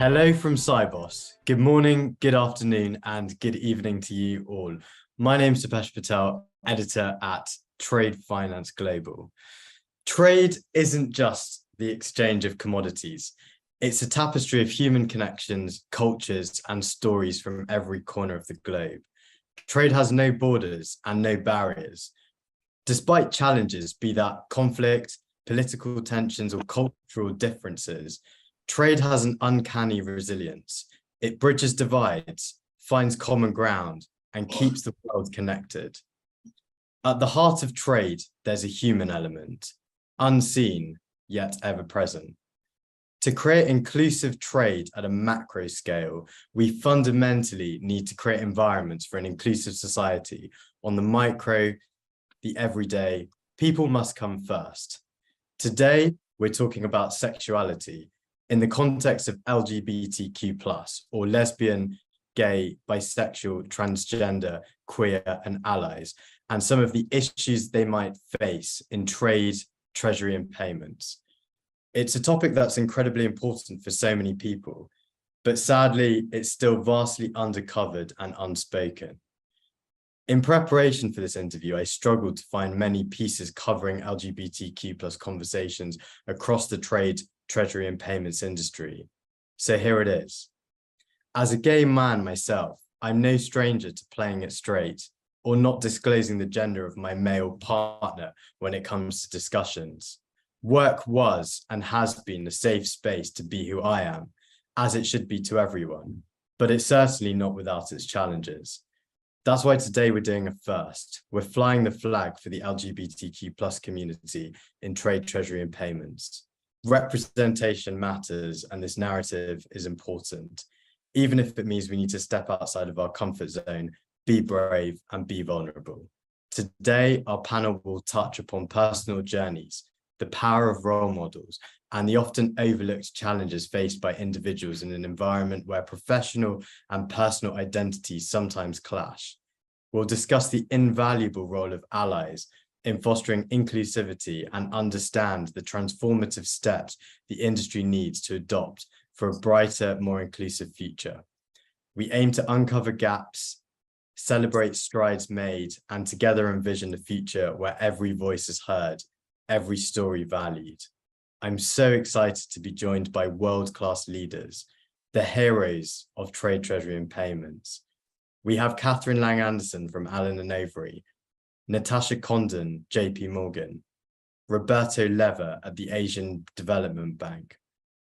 Hello from Cybos. Good morning, good afternoon, and good evening to you all. My name is Deepesh Patel, editor at Trade Finance Global. Trade isn't just the exchange of commodities. It's a tapestry of human connections, cultures, and stories from every corner of the globe. Trade has no borders and no barriers. Despite challenges, be that conflict, political tensions, or cultural differences, trade has an uncanny resilience. It bridges divides, finds common ground, and keeps the world connected. At the heart of trade, there's a human element, unseen, yet ever present. To create inclusive trade at a macro scale, we fundamentally need to create environments for an inclusive society. On the micro, the everyday, people must come first. Today, we're talking about sexuality in the context of LGBTQ+, or lesbian, gay, bisexual, transgender, queer, and allies, and some of the issues they might face in trade, treasury, and payments. It's a topic that's incredibly important for so many people, but sadly, it's still vastly undercovered and unspoken. In preparation for this interview, I struggled to find many pieces covering LGBTQ+ conversations across the trade, treasury, and payments industry. So here it is. As a gay man myself, I'm no stranger to playing it straight or not disclosing the gender of my male partner when it comes to discussions. Work was and has been a safe space to be who I am, as it should be to everyone, but it's certainly not without its challenges. That's why today we're doing a first. We're flying the flag for the LGBTQ+ community in trade, treasury, and payments. Representation matters, and this narrative is important, even if it means we need to step outside of our comfort zone, be brave, and be vulnerable. Today, our panel will touch upon personal journeys, the power of role models, and the often overlooked challenges faced by individuals in an environment where professional and personal identities sometimes clash. We'll discuss the invaluable role of allies in fostering inclusivity and understand the transformative steps the industry needs to adopt for a brighter, more inclusive future. We aim to uncover gaps, celebrate strides made, and together envision a future where every voice is heard, every story valued. I'm so excited to be joined by world-class leaders, the heroes of trade, treasury, and payments. We have Catherine Lang-Anderson from Allen & Overy, Natasha Condon, JP Morgan, Roberto Leva at the Asian Development Bank,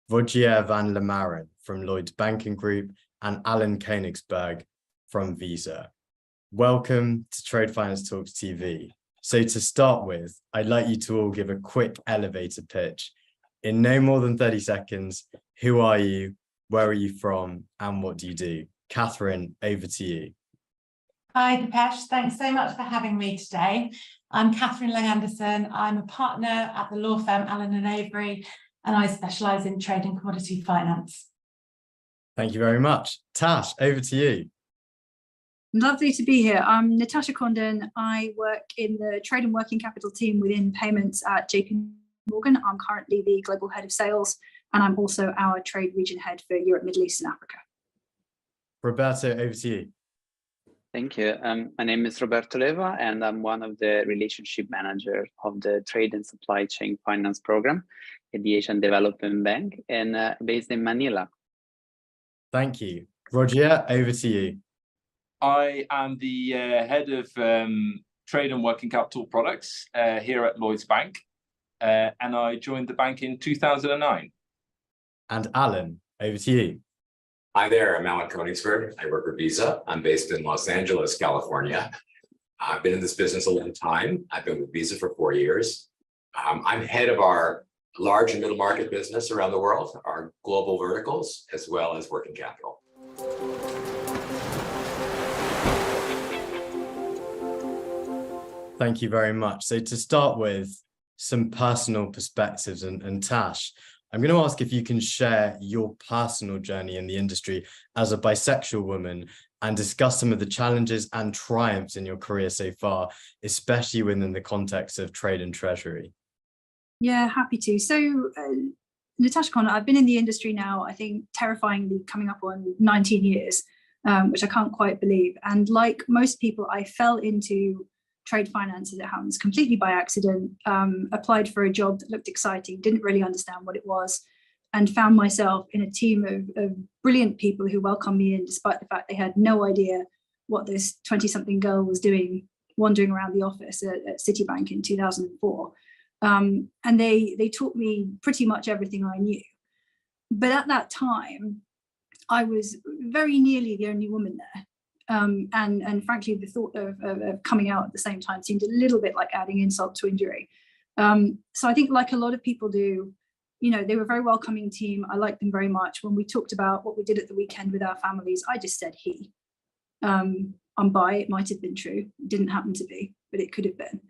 Rogier van Lammeren from Lloyds Banking Group, and Alan Koenigsberg from Visa. Welcome to Trade Finance Talks TV. So to start with, I'd like you to all give a quick elevator pitch. In no more than 30 seconds, who are you, where are you from, and what do you do? Catherine, over to you. Hi, Deepesh. Thanks so much for having me today. I'm Catherine Lang-Anderson. I'm a partner at the law firm Allen & Overy, and I specialise in trade and commodity finance. Thank you very much. Tash, over to you. Lovely to be here. I'm Natasha Condon. I work in the trade and working capital team within payments at JP Morgan. I'm currently the global head of sales, and I'm also our trade region head for Europe, Middle East, and Africa. Roberto, over to you. Thank you. My name is Roberto Leva, and I'm one of the relationship managers of the Trade and Supply Chain Finance Program at the Asian Development Bank, and based in Manila. Thank you. Rogier, over to you. I am the head of trade and working capital products here at Lloyds Bank, and I joined the bank in 2009. And Alan, over to you. Hi there, I'm Alan Koenigsberg. I work for Visa. I'm based in Los Angeles, California. I've been in this business a long time. I've been with Visa for 4 years. I'm head of our large and middle market business around the world, our global verticals, as well as working capital. Thank you very much. So to start with, some personal perspectives, and Tash, I'm going to ask if you can share your personal journey in the industry as a bisexual woman and discuss some of the challenges and triumphs in your career so far, especially within the context of trade and treasury. Yeah, happy to. So Natasha Condon, I've been in the industry now, I think terrifyingly coming up on 19 years, which I can't quite believe. And like most people, I fell into trade finance, as it happens, completely by accident, applied for a job that looked exciting, didn't really understand what it was, and found myself in a team of brilliant people who welcomed me in, despite the fact they had no idea what this 20-something girl was doing, wandering around the office at Citibank in 2004. And they taught me pretty much everything I knew. But at that time, I was very nearly the only woman there. And frankly, the thought of coming out at the same time seemed a little bit like adding insult to injury. So I think, like a lot of people do, you know, they were a very welcoming team. I liked them very much. When we talked about what we did at the weekend with our families, I just said he. I'm bi, it might have been true. It didn't happen to be, but it could have been.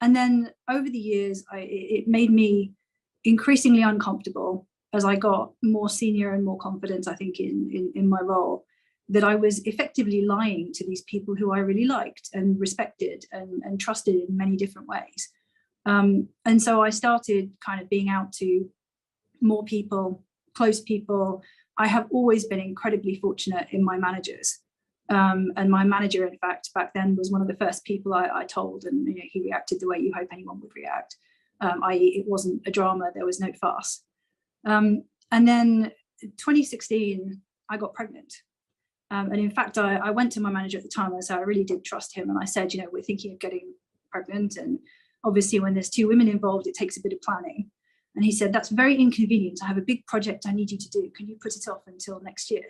And then over the years, it made me increasingly uncomfortable as I got more senior and more confident, I think, in my role, that I was effectively lying to these people who I really liked and respected and trusted in many different ways. And so I started kind of being out to more people, close people. I have always been incredibly fortunate in my managers. And my manager, in fact, back then was one of the first people I told, and you know, he reacted the way you hope anyone would react, i.e. it wasn't a drama, there was no fuss. And then 2016, I got pregnant. And in fact, I went to my manager at the time and I said, I really did trust him. And I said, you know, we're thinking of getting pregnant. And obviously when there's two women involved, it takes a bit of planning. And he said, that's very inconvenient. I have a big project I need you to do. Can you put it off until next year?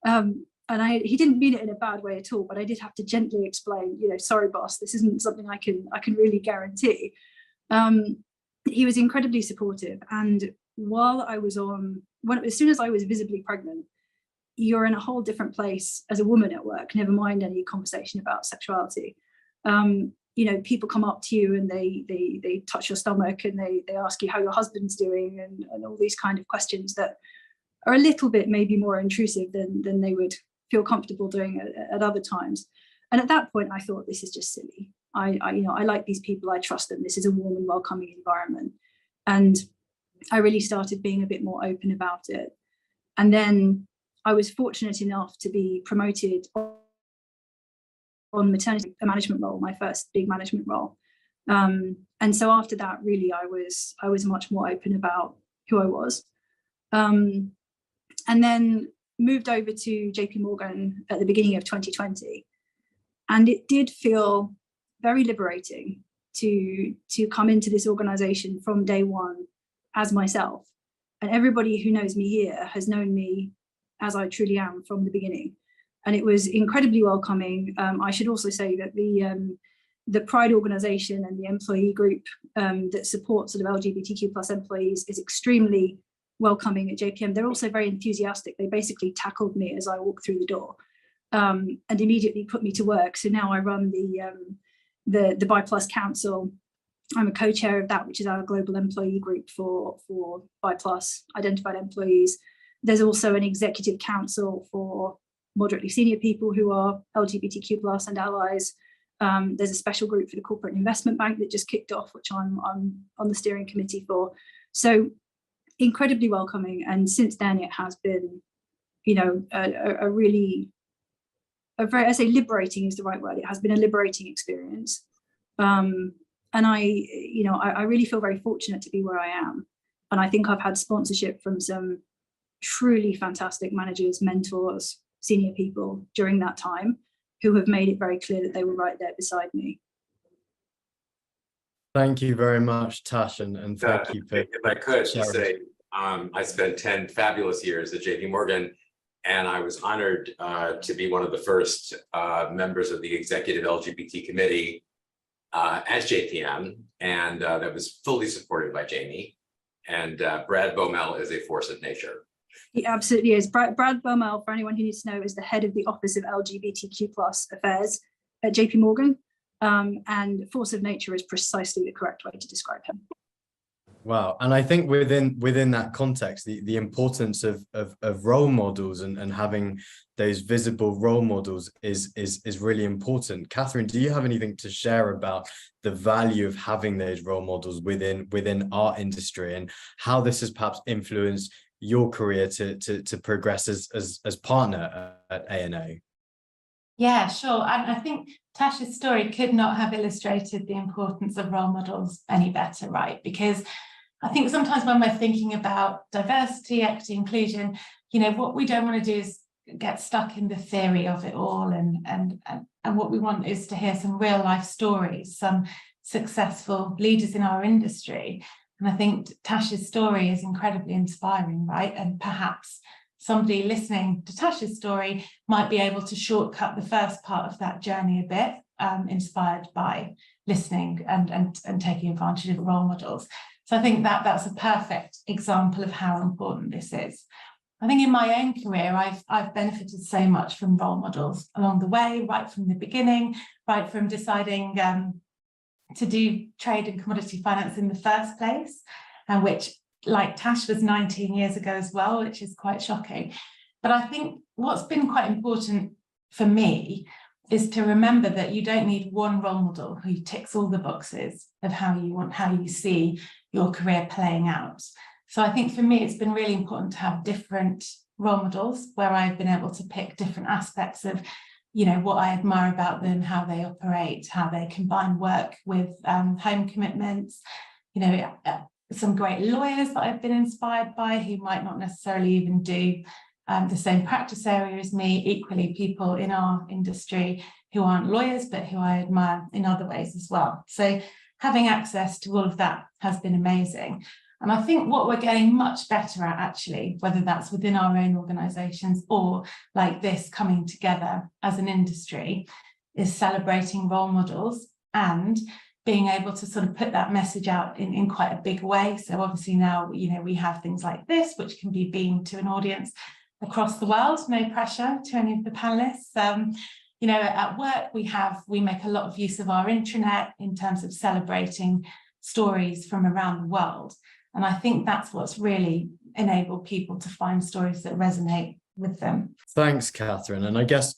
And he didn't mean it in a bad way at all, but I did have to gently explain, you know, sorry, boss, this isn't something I can really guarantee. He was incredibly supportive. And while I was as soon as I was visibly pregnant, you're in a whole different place as a woman at work, never mind any conversation about sexuality. You know, people come up to you and they touch your stomach and they ask you how your husband's doing and all these kind of questions that are a little bit maybe more intrusive than they would feel comfortable doing at other times. And at that point, I thought, this is just silly. I like these people, I trust them. This is a warm and welcoming environment. And I really started being a bit more open about it. And then I was fortunate enough to be promoted on maternity, a management role, my first big management role. And so after that, really, I was much more open about who I was. And then moved over to JP Morgan at the beginning of 2020. And it did feel very liberating to come into this organization from day one as myself. And everybody who knows me here has known me as I truly am from the beginning. And it was incredibly welcoming. I should also say that the Pride organization and the employee group that supports sort of LGBTQ plus employees is extremely welcoming at JPM. They're also very enthusiastic. They basically tackled me as I walked through the door and immediately put me to work. So now I run the Bi Plus Council. I'm a co-chair of that, which is our global employee group for Bi Plus identified employees. There's also an executive council for moderately senior people who are LGBTQ plus and allies. There's a special group for the corporate investment bank that just kicked off, which I'm on the steering committee for. So incredibly welcoming. And since then it has been, you know, a very, I say liberating is the right word. It has been a liberating experience. And I really feel very fortunate to be where I am. And I think I've had sponsorship from some truly fantastic managers, mentors, senior people during that time who have made it very clear that they were right there beside me. Thank you very much, Tash, and thank you for if I could sharing. say, I spent 10 fabulous years at JP Morgan, and I was honored to be one of the first members of the executive LGBT committee at JPM, and that was fully supported by Jamie. And Brad Baumel is a force of nature. He absolutely is. Brad Baumel, for anyone who needs to know, is the head of the Office of LGBTQ plus affairs at JP Morgan. And force of nature is precisely the correct way to describe him. Wow. And I think within that context, the importance of role models and having those visible role models is really important. Catherine, do you have anything to share about the value of having those role models within our industry and how this has perhaps influenced your career to progress as partner at A&O? Yeah, sure. And I think Tasha's story could not have illustrated the importance of role models any better, right? Because I think sometimes when we're thinking about diversity, equity, inclusion, what we don't want to do is get stuck in the theory of it all. And what we want is to hear some real life stories, some successful leaders in our industry. And I think Tasha's story is incredibly inspiring, right? And perhaps somebody listening to Tasha's story might be able to shortcut the first part of that journey a bit, inspired by listening and taking advantage of role models. So I think that's a perfect example of how important this is. I think in my own career, I've benefited so much from role models along the way, right from the beginning, right from deciding to do trade and commodity finance in the first place, and which, like Tash, was 19 years ago as well, which is quite shocking. But I think what's been quite important for me is to remember that you don't need one role model who ticks all the boxes of how you see your career playing out. So I think for me, it's been really important to have different role models where I've been able to pick different aspects of, what I admire about them, how they operate, how they combine work with home commitments, some great lawyers that I've been inspired by who might not necessarily even do the same practice area as me, equally people in our industry who aren't lawyers, but who I admire in other ways as well. So having access to all of that has been amazing. And I think what we're getting much better at, actually, whether that's within our own organisations or like this coming together as an industry, is celebrating role models and being able to sort of put that message out in quite a big way. So obviously now, we have things like this, which can be beamed to an audience across the world, no pressure to any of the panelists. At work, we make a lot of use of our intranet in terms of celebrating stories from around the world. And I think that's what's really enabled people to find stories that resonate with them. Thanks, Catherine. And I guess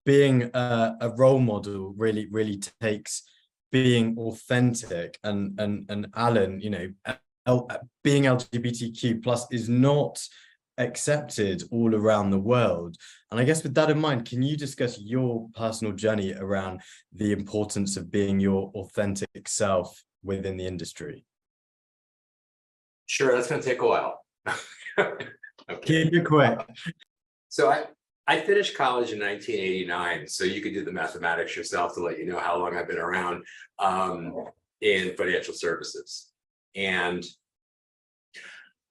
being a role model really takes being authentic, and Alan, being LGBTQ plus is not accepted all around the world. And I guess with that in mind, can you discuss your personal journey around the importance of being your authentic self within the industry? Sure, that's going to take a while. Keep it quick. So I finished college in 1989, so you could do the mathematics yourself to let you know how long I've been around in financial services. And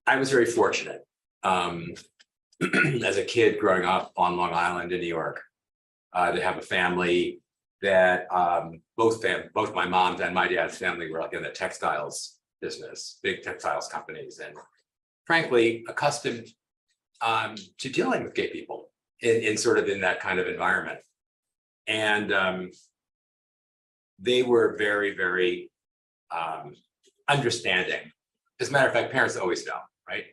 I was very fortunate as a kid growing up on Long Island in New York to have a family that both my mom's and my dad's family were like in the textiles business, big textiles companies, and frankly accustomed to dealing with gay people in sort of in that kind of environment. And they were very, very understanding. As a matter of fact, parents always know, right?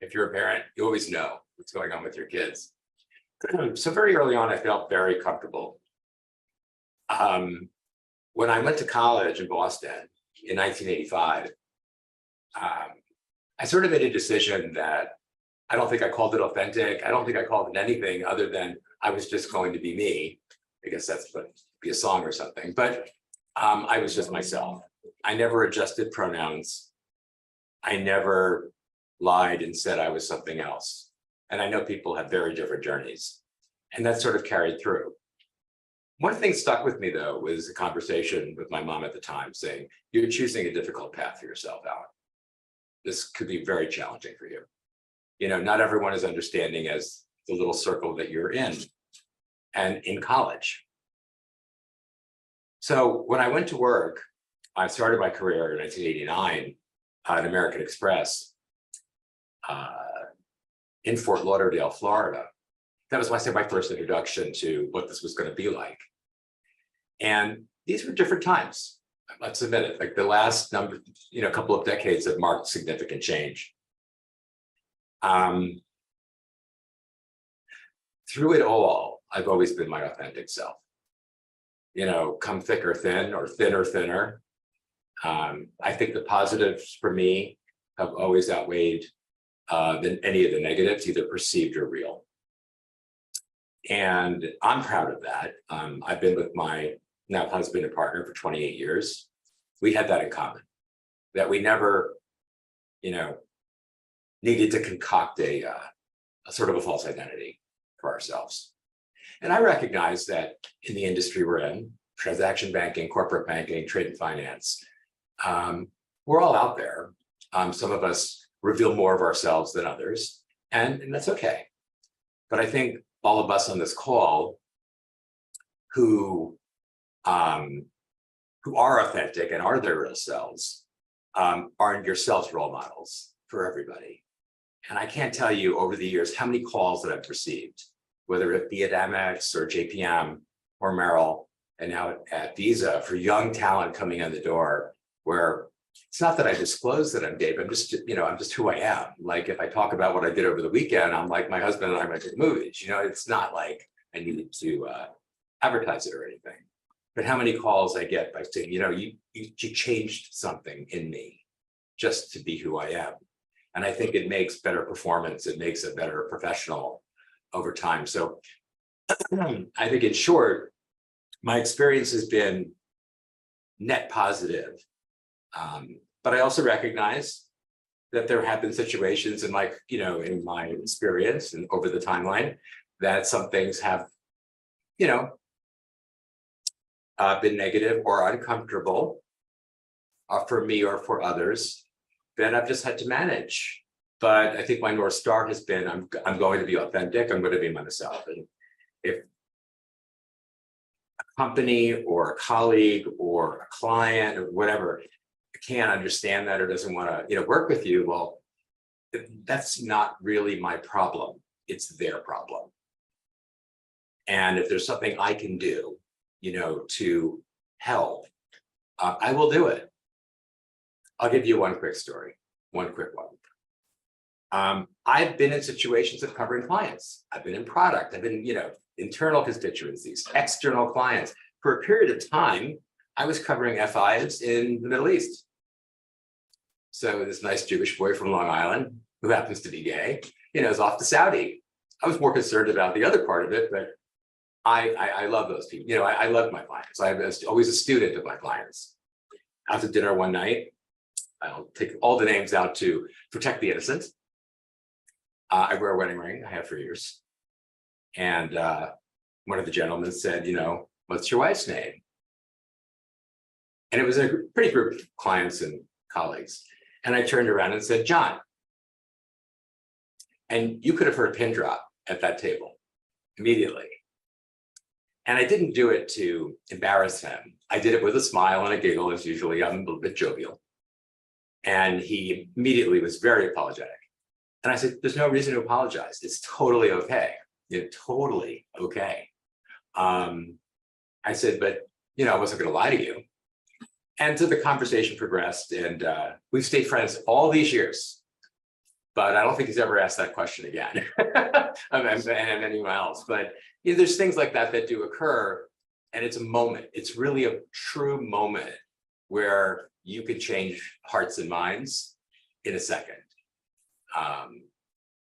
If you're a parent, you always know what's going on with your kids. So very early on, I felt very comfortable. When I went to college in Boston in 1985, I sort of made a decision that I don't think I called it authentic. I don't think I called it anything other than I was just going to be me. I guess that's would be a song or something, but I was just myself. I never adjusted pronouns. I never lied and said I was something else. And I know people have very different journeys, and that sort of carried through. One thing stuck with me, though, was a conversation with my mom at the time saying, you're choosing a difficult path for yourself, Alan. This could be very challenging for you. Not everyone is understanding as the little circle that you're in and in college. So when I went to work, I started my career in 1989 at American Express in Fort Lauderdale, Florida. That was my first introduction to what this was going to be like. And these were different times. let's admit it, like the last couple of decades have marked significant change. Through it all, I've always been my authentic self. Come thick or thin, or thin or thinner. I think the positives for me have always outweighed than any of the negatives, either perceived or real. And I'm proud of that. I've been with my now husband and partner for 28 years. We had that in common, that we never, needed to concoct a sort of a false identity for ourselves. And I recognize that in the industry we're in, transaction banking, corporate banking, trade and finance, we're all out there. Some of us reveal more of ourselves than others, and that's okay. But I think all of us on this call who are authentic and are their real selves are yourselves role models for everybody. And I can't tell you over the years how many calls that I've received, whether it be at Amex or JPM or Merrill, and now at Visa, for young talent coming in the door, where it's not that I disclose that I'm gay, but I'm just who I am. Like if I talk about what I did over the weekend, I'm like, my husband and I went to the movies. It's not like I needed to advertise it or anything. But how many calls I get by saying, you changed something in me just to be who I am. And I think it makes better performance. It makes a better professional over time. So I think in short, my experience has been net positive. But I also recognize that there have been situations in my experience and over the timeline that some things have, been negative or uncomfortable for me or for others that I've just had to manage. But I think my North Star has been, I'm going to be authentic. I'm going to be myself. And if a company or a colleague or a client or whatever can't understand that or doesn't want to, work with you, well, that's not really my problem. It's their problem. And if there's something I can do, to help, I will do it. I'll give you one quick story, one quick one. I've been in situations of covering clients. I've been in product. I've been, internal constituencies, external clients. For a period of time, I was covering FIs in the Middle East. So this nice Jewish boy from Long Island, who happens to be gay, is off to Saudi. I was more concerned about the other part of it, but I love those people. I love my clients. I was always a student of my clients. Out to dinner one night, I'll take all the names out to protect the innocent. I wear a wedding ring. I have for years. And one of the gentlemen said, what's your wife's name? And it was a pretty group of clients and colleagues. And I turned around and said, John. And you could have heard a pin drop at that table immediately. And I didn't do it to embarrass him. I did it with a smile and a giggle, as usually I'm a little bit jovial. And he immediately was very apologetic. And I said, there's no reason to apologize. It's totally okay. Totally okay. I said, but, I wasn't going to lie to you. And so the conversation progressed, and we've stayed friends all these years. But I don't think he's ever asked that question again of anyone else. But there's things like that that do occur, and it's a moment. It's really a true moment where you could change hearts and minds in a second.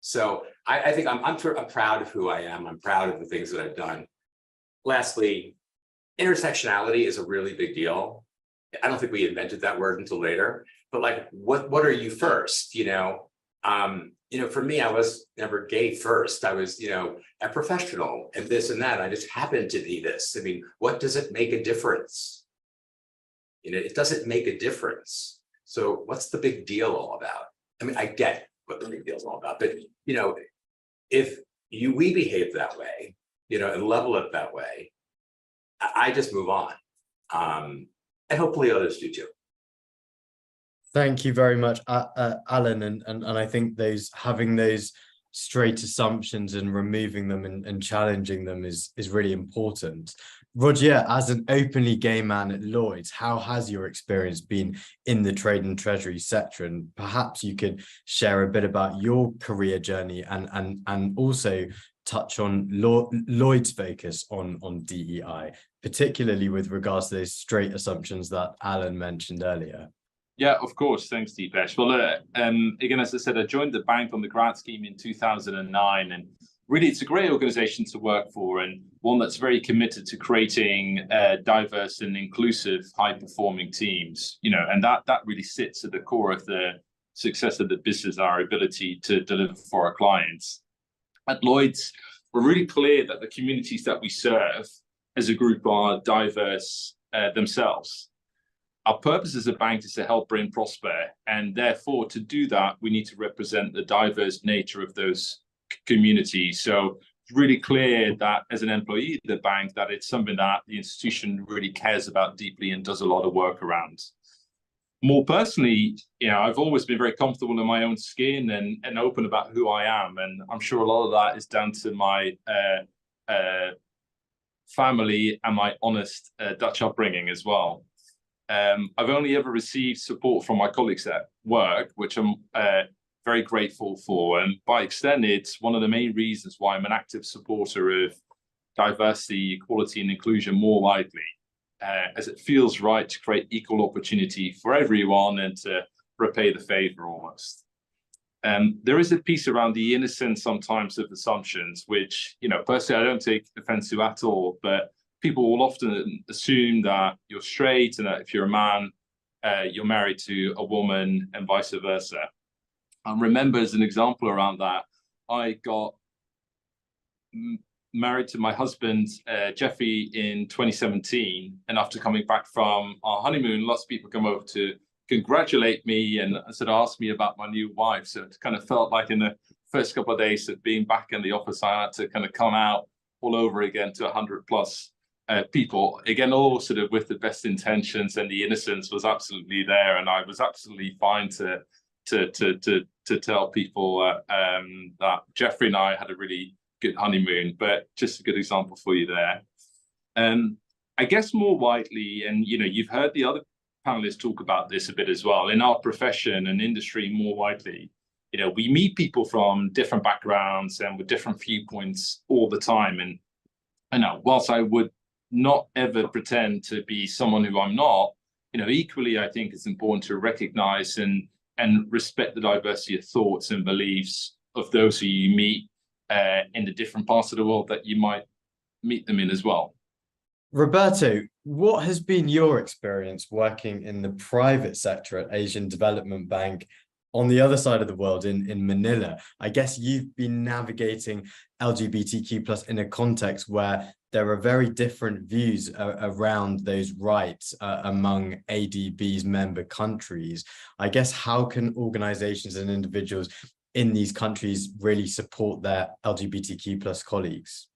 So I think I'm proud of who I am. I'm proud of the things that I've done. Lastly, intersectionality is a really big deal. I don't think we invented that word until later. But like, what are you first? For me, I was never gay first. I was, a professional and this and that. I just happened to be this. I mean, what does it make a difference? It doesn't make a difference. So what's the big deal all about? I mean, I get what the big deal is all about, but, if we behave that way, and level it that way, I just move on. And hopefully others do too. Thank you very much, Alan. And I think having those straight assumptions and removing them and challenging them is really important. Rogier, as an openly gay man at Lloyds, how has your experience been in the trade and treasury sector? And perhaps you could share a bit about your career journey and also touch on Lloyd's focus on DEI, particularly with regards to those straight assumptions that Alan mentioned earlier. Yeah, of course. Thanks, Deepesh. Well, again, as I said, I joined the bank on the grad scheme in 2009, and really, it's a great organization to work for, and one that's very committed to creating diverse and inclusive, high-performing teams. And that really sits at the core of the success of the business, our ability to deliver for our clients. At Lloyds, we're really clear that the communities that we serve as a group are diverse themselves. Our purpose as a bank is to help Britain prosper, and therefore, to do that, we need to represent the diverse nature of those communities. So it's really clear that as an employee of the bank, that it's something that the institution really cares about deeply and does a lot of work around. More personally, I've always been very comfortable in my own skin and open about who I am, and I'm sure a lot of that is down to my family and my honest Dutch upbringing as well. I've only ever received support from my colleagues at work, which I'm very grateful for. And by extent, it's one of the main reasons why I'm an active supporter of diversity, equality, and inclusion more widely, as it feels right to create equal opportunity for everyone and to repay the favor almost. There is a piece around the innocence sometimes of assumptions, which, personally, I don't take offense to at all, but people will often assume that you're straight and that if you're a man, you're married to a woman and vice versa. I remember, as an example around that, I got married to my husband, Jeffrey, in 2017. And after coming back from our honeymoon, lots of people come over to congratulate me and sort of ask me about my new wife. So it kind of felt like in the first couple of days of being back in the office, I had to kind of come out all over again to 100 plus people, again, all sort of with the best intentions, and the innocence was absolutely there, and I was absolutely fine to tell people that Jeffrey and I had a really good honeymoon. But just a good example for you there. I guess more widely, and you've heard the other panelists talk about this a bit as well, in our profession and industry more widely, we meet people from different backgrounds and with different viewpoints all the time. And whilst I would not ever pretend to be someone who I'm not, equally, I think it's important to recognize and respect the diversity of thoughts and beliefs of those who you meet in the different parts of the world that you might meet them in as well. Roberto, what has been your experience working in the private sector at Asian Development Bank on the other side of the world in Manila? I guess you've been navigating LGBTQ plus in a context where there are very different views around those rights among ADB's member countries. I guess, how can organizations and individuals in these countries really support their LGBTQ plus colleagues?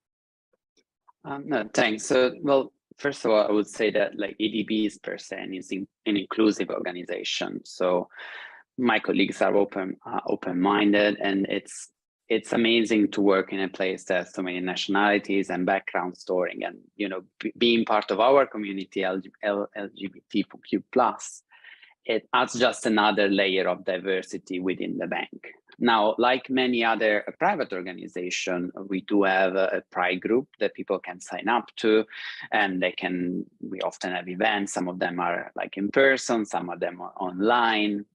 No, thanks. So, well, first of all, I would say that ADB is per se is an inclusive organization. So my colleagues are open-minded, and it's amazing to work in a place that has so many nationalities and background storing, and being part of our community, LGBTQ plus, it adds just another layer of diversity within the bank. Now, like many other private organizations, we do have a pride group that people can sign up to, and we often have events. Some of them are in person, some of them are online.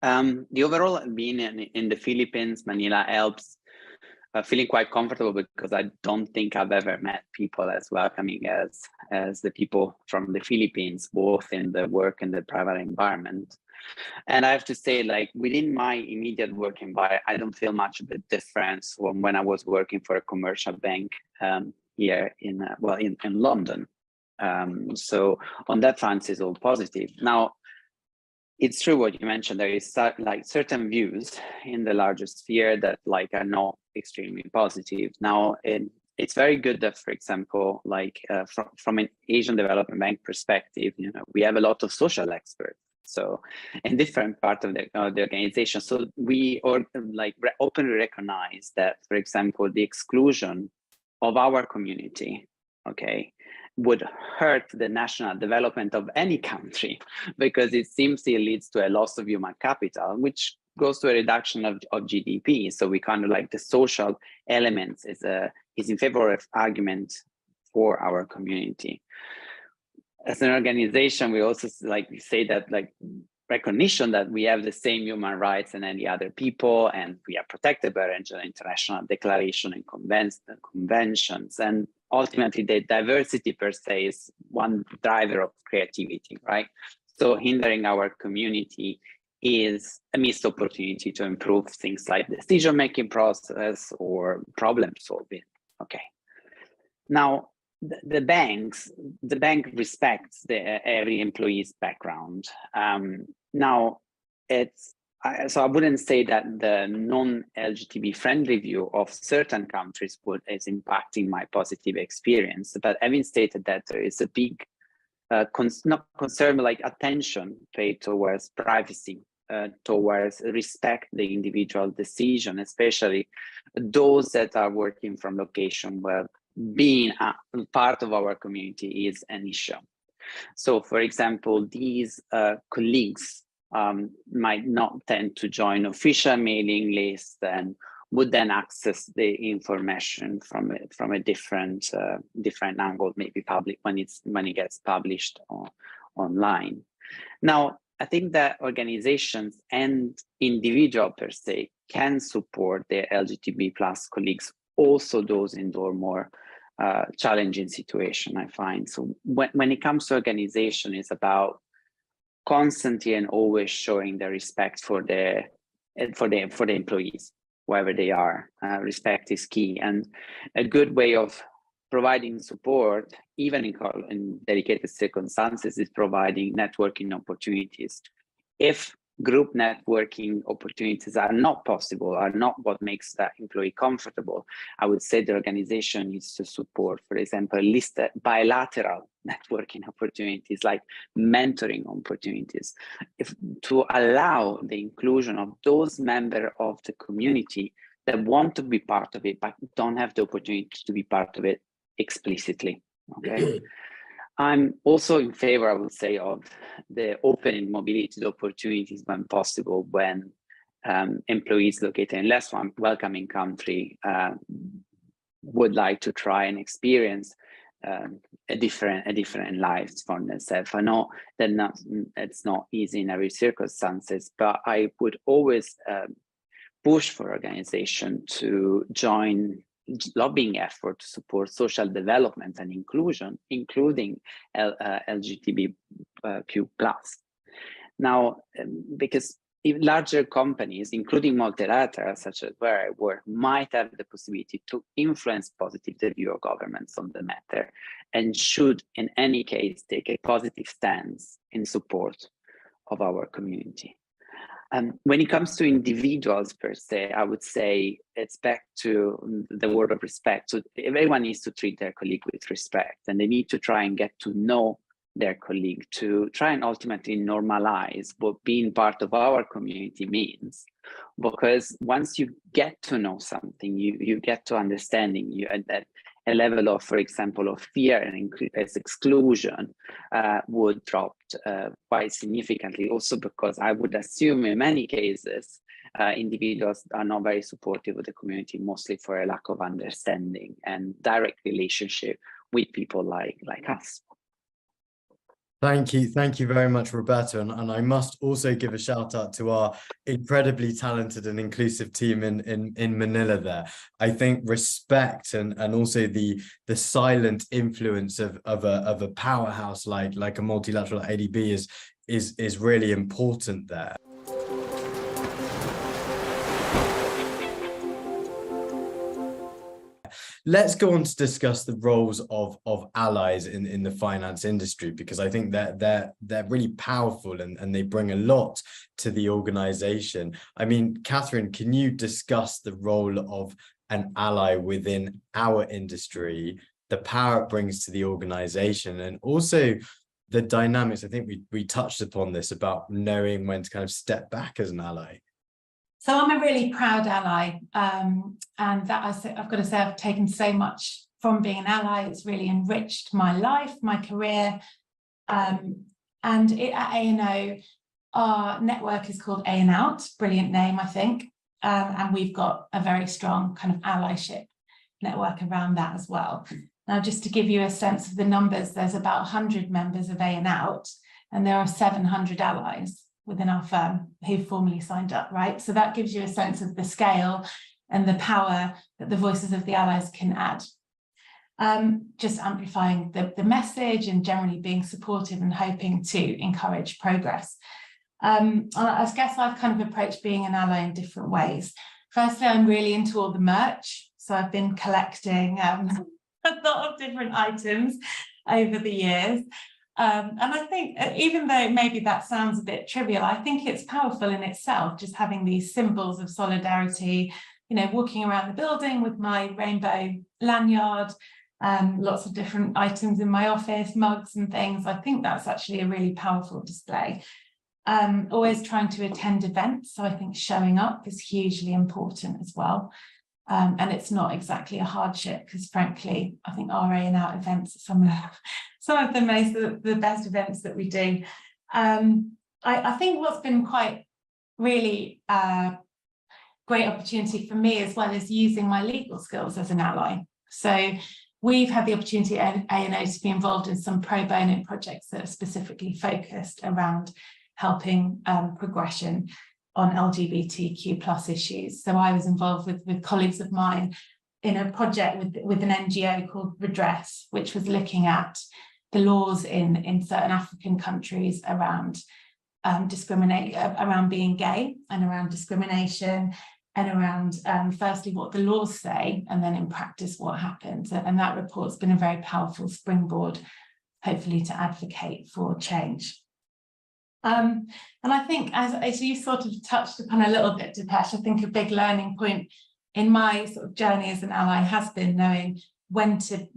The overall being in the Philippines, Manila, helps feeling quite comfortable, because I don't think I've ever met people as welcoming as the people from the Philippines, both in the work and the private environment. And I have to say, within my immediate work environment, I don't feel much of a difference from when I was working for a commercial bank here in London. So on that front, it's all positive. Now, it's true what you mentioned. There is certain views in the larger sphere that are not extremely positive. Now, it's very good that, for example, from an Asian Development Bank perspective, we have a lot of social experts So in different part of the organization. So we openly recognize that, for example, the exclusion of our community, okay, would hurt the national development of any country, because it seems it leads to a loss of human capital, which goes to a reduction of GDP. So we kind of like the social elements is in favor of argument for our community. As an organization, we also say that recognition that we have the same human rights than any other people, and we are protected by international declaration and conventions. And ultimately, the diversity per se is one driver of creativity, right? So hindering our community is a missed opportunity to improve things like decision-making process or problem solving. Okay. Now, the bank respects every employee's background. Now, so I wouldn't say that the non-LGBT friendly view of certain countries is impacting my positive experience, but having stated that, there is a big concern, like attention paid towards privacy, towards respect the individual decision, especially those that are working from location where being a part of our community is an issue. So, for example, these colleagues might not tend to join official mailing lists and would then access the information from a different angle, maybe public when it gets published online. Now, I think that organizations and individuals per se can support their LGBT+ colleagues, also those in the more challenging situation, I find. So when it comes to organization, it's about constantly and always showing the respect for the employees, wherever they are. Respect is key, and a good way of providing support, even in dedicated circumstances, is providing networking opportunities. If group networking opportunities are not possible, are not what makes that employee comfortable, I would say the organization needs to support, for example, listed bilateral networking opportunities, like mentoring opportunities, to allow the inclusion of those members of the community that want to be part of it, but don't have the opportunity to be part of it explicitly. Okay. I'm also in favor, I would say, of the opening mobility opportunities when possible, when employees located in less welcoming country would like to try and experience a different life for themselves. I know that it's not easy in every circumstances, but I would always push for organization to join lobbying effort to support social development and inclusion, including LGTBQ+. Now, because larger companies, including Moderator, such as where I work, might have the possibility to influence positive the view of governments on the matter, and should, in any case, take a positive stance in support of our community. When it comes to individuals per se, I would say it's back to the word of respect. So everyone needs to treat their colleague with respect, and they need to try and get to know their colleague, to try and ultimately normalize what being part of our community means. Because once you get to know something, you get to understanding you at that a level of, for example, of fear and exclusion would drop quite significantly. Also because I would assume in many cases, individuals are not very supportive of the community, mostly for a lack of understanding and direct relationship with people like us. Thank you very much, Roberto. And I must also give a shout out to our incredibly talented and inclusive team in Manila there. I think respect and also the silent influence of a powerhouse like a multilateral ADB is really important there. Let's go on to discuss the roles of allies in the finance industry, because I think that they're really powerful and they bring a lot to the organization. I mean, Catherine, can you discuss the role of an ally within our industry, the power it brings to the organization, and also the dynamics. I think we touched upon this about knowing when to kind of step back as an ally. So I'm a really proud ally, and that I've got to say I've taken so much from being an ally. It's really enriched my life, my career, and at A&O, our network is called A and Out, brilliant name, I think, and we've got a very strong kind of allyship network around that as well. Now, just to give you a sense of the numbers, there's about 100 members of A and Out, and there are 700 allies within our firm who formally signed up, right? So that gives you a sense of the scale and the power that the voices of the allies can add. Just amplifying the message and generally being supportive and hoping to encourage progress. I guess I've kind of approached being an ally in different ways. Firstly, I'm really into all the merch. So I've been collecting a lot of different items over the years. And I think even though maybe that sounds a bit trivial, I think it's powerful in itself, just having these symbols of solidarity, you know, walking around the building with my rainbow lanyard, lots of different items in my office, mugs and things. I think that's actually a really powerful display. Always trying to attend events. So I think showing up is hugely important as well. And it's not exactly a hardship because frankly, I think our A and Out events are some of the best events that we do. I think what's been quite really great opportunity for me as well is using my legal skills as an ally. So we've had the opportunity at A&O to be involved in some pro bono projects that are specifically focused around helping progression on LGBTQ plus issues. So I was involved with colleagues of mine in a project with an NGO called Redress, which was looking at the laws in certain African countries around around being gay and around discrimination and around firstly what the laws say and then in practice what happens. And that report's been a very powerful springboard, hopefully, to advocate for change. And I think as you sort of touched upon a little bit, Deepesh, I think a big learning point in my sort of journey as an ally has been knowing when to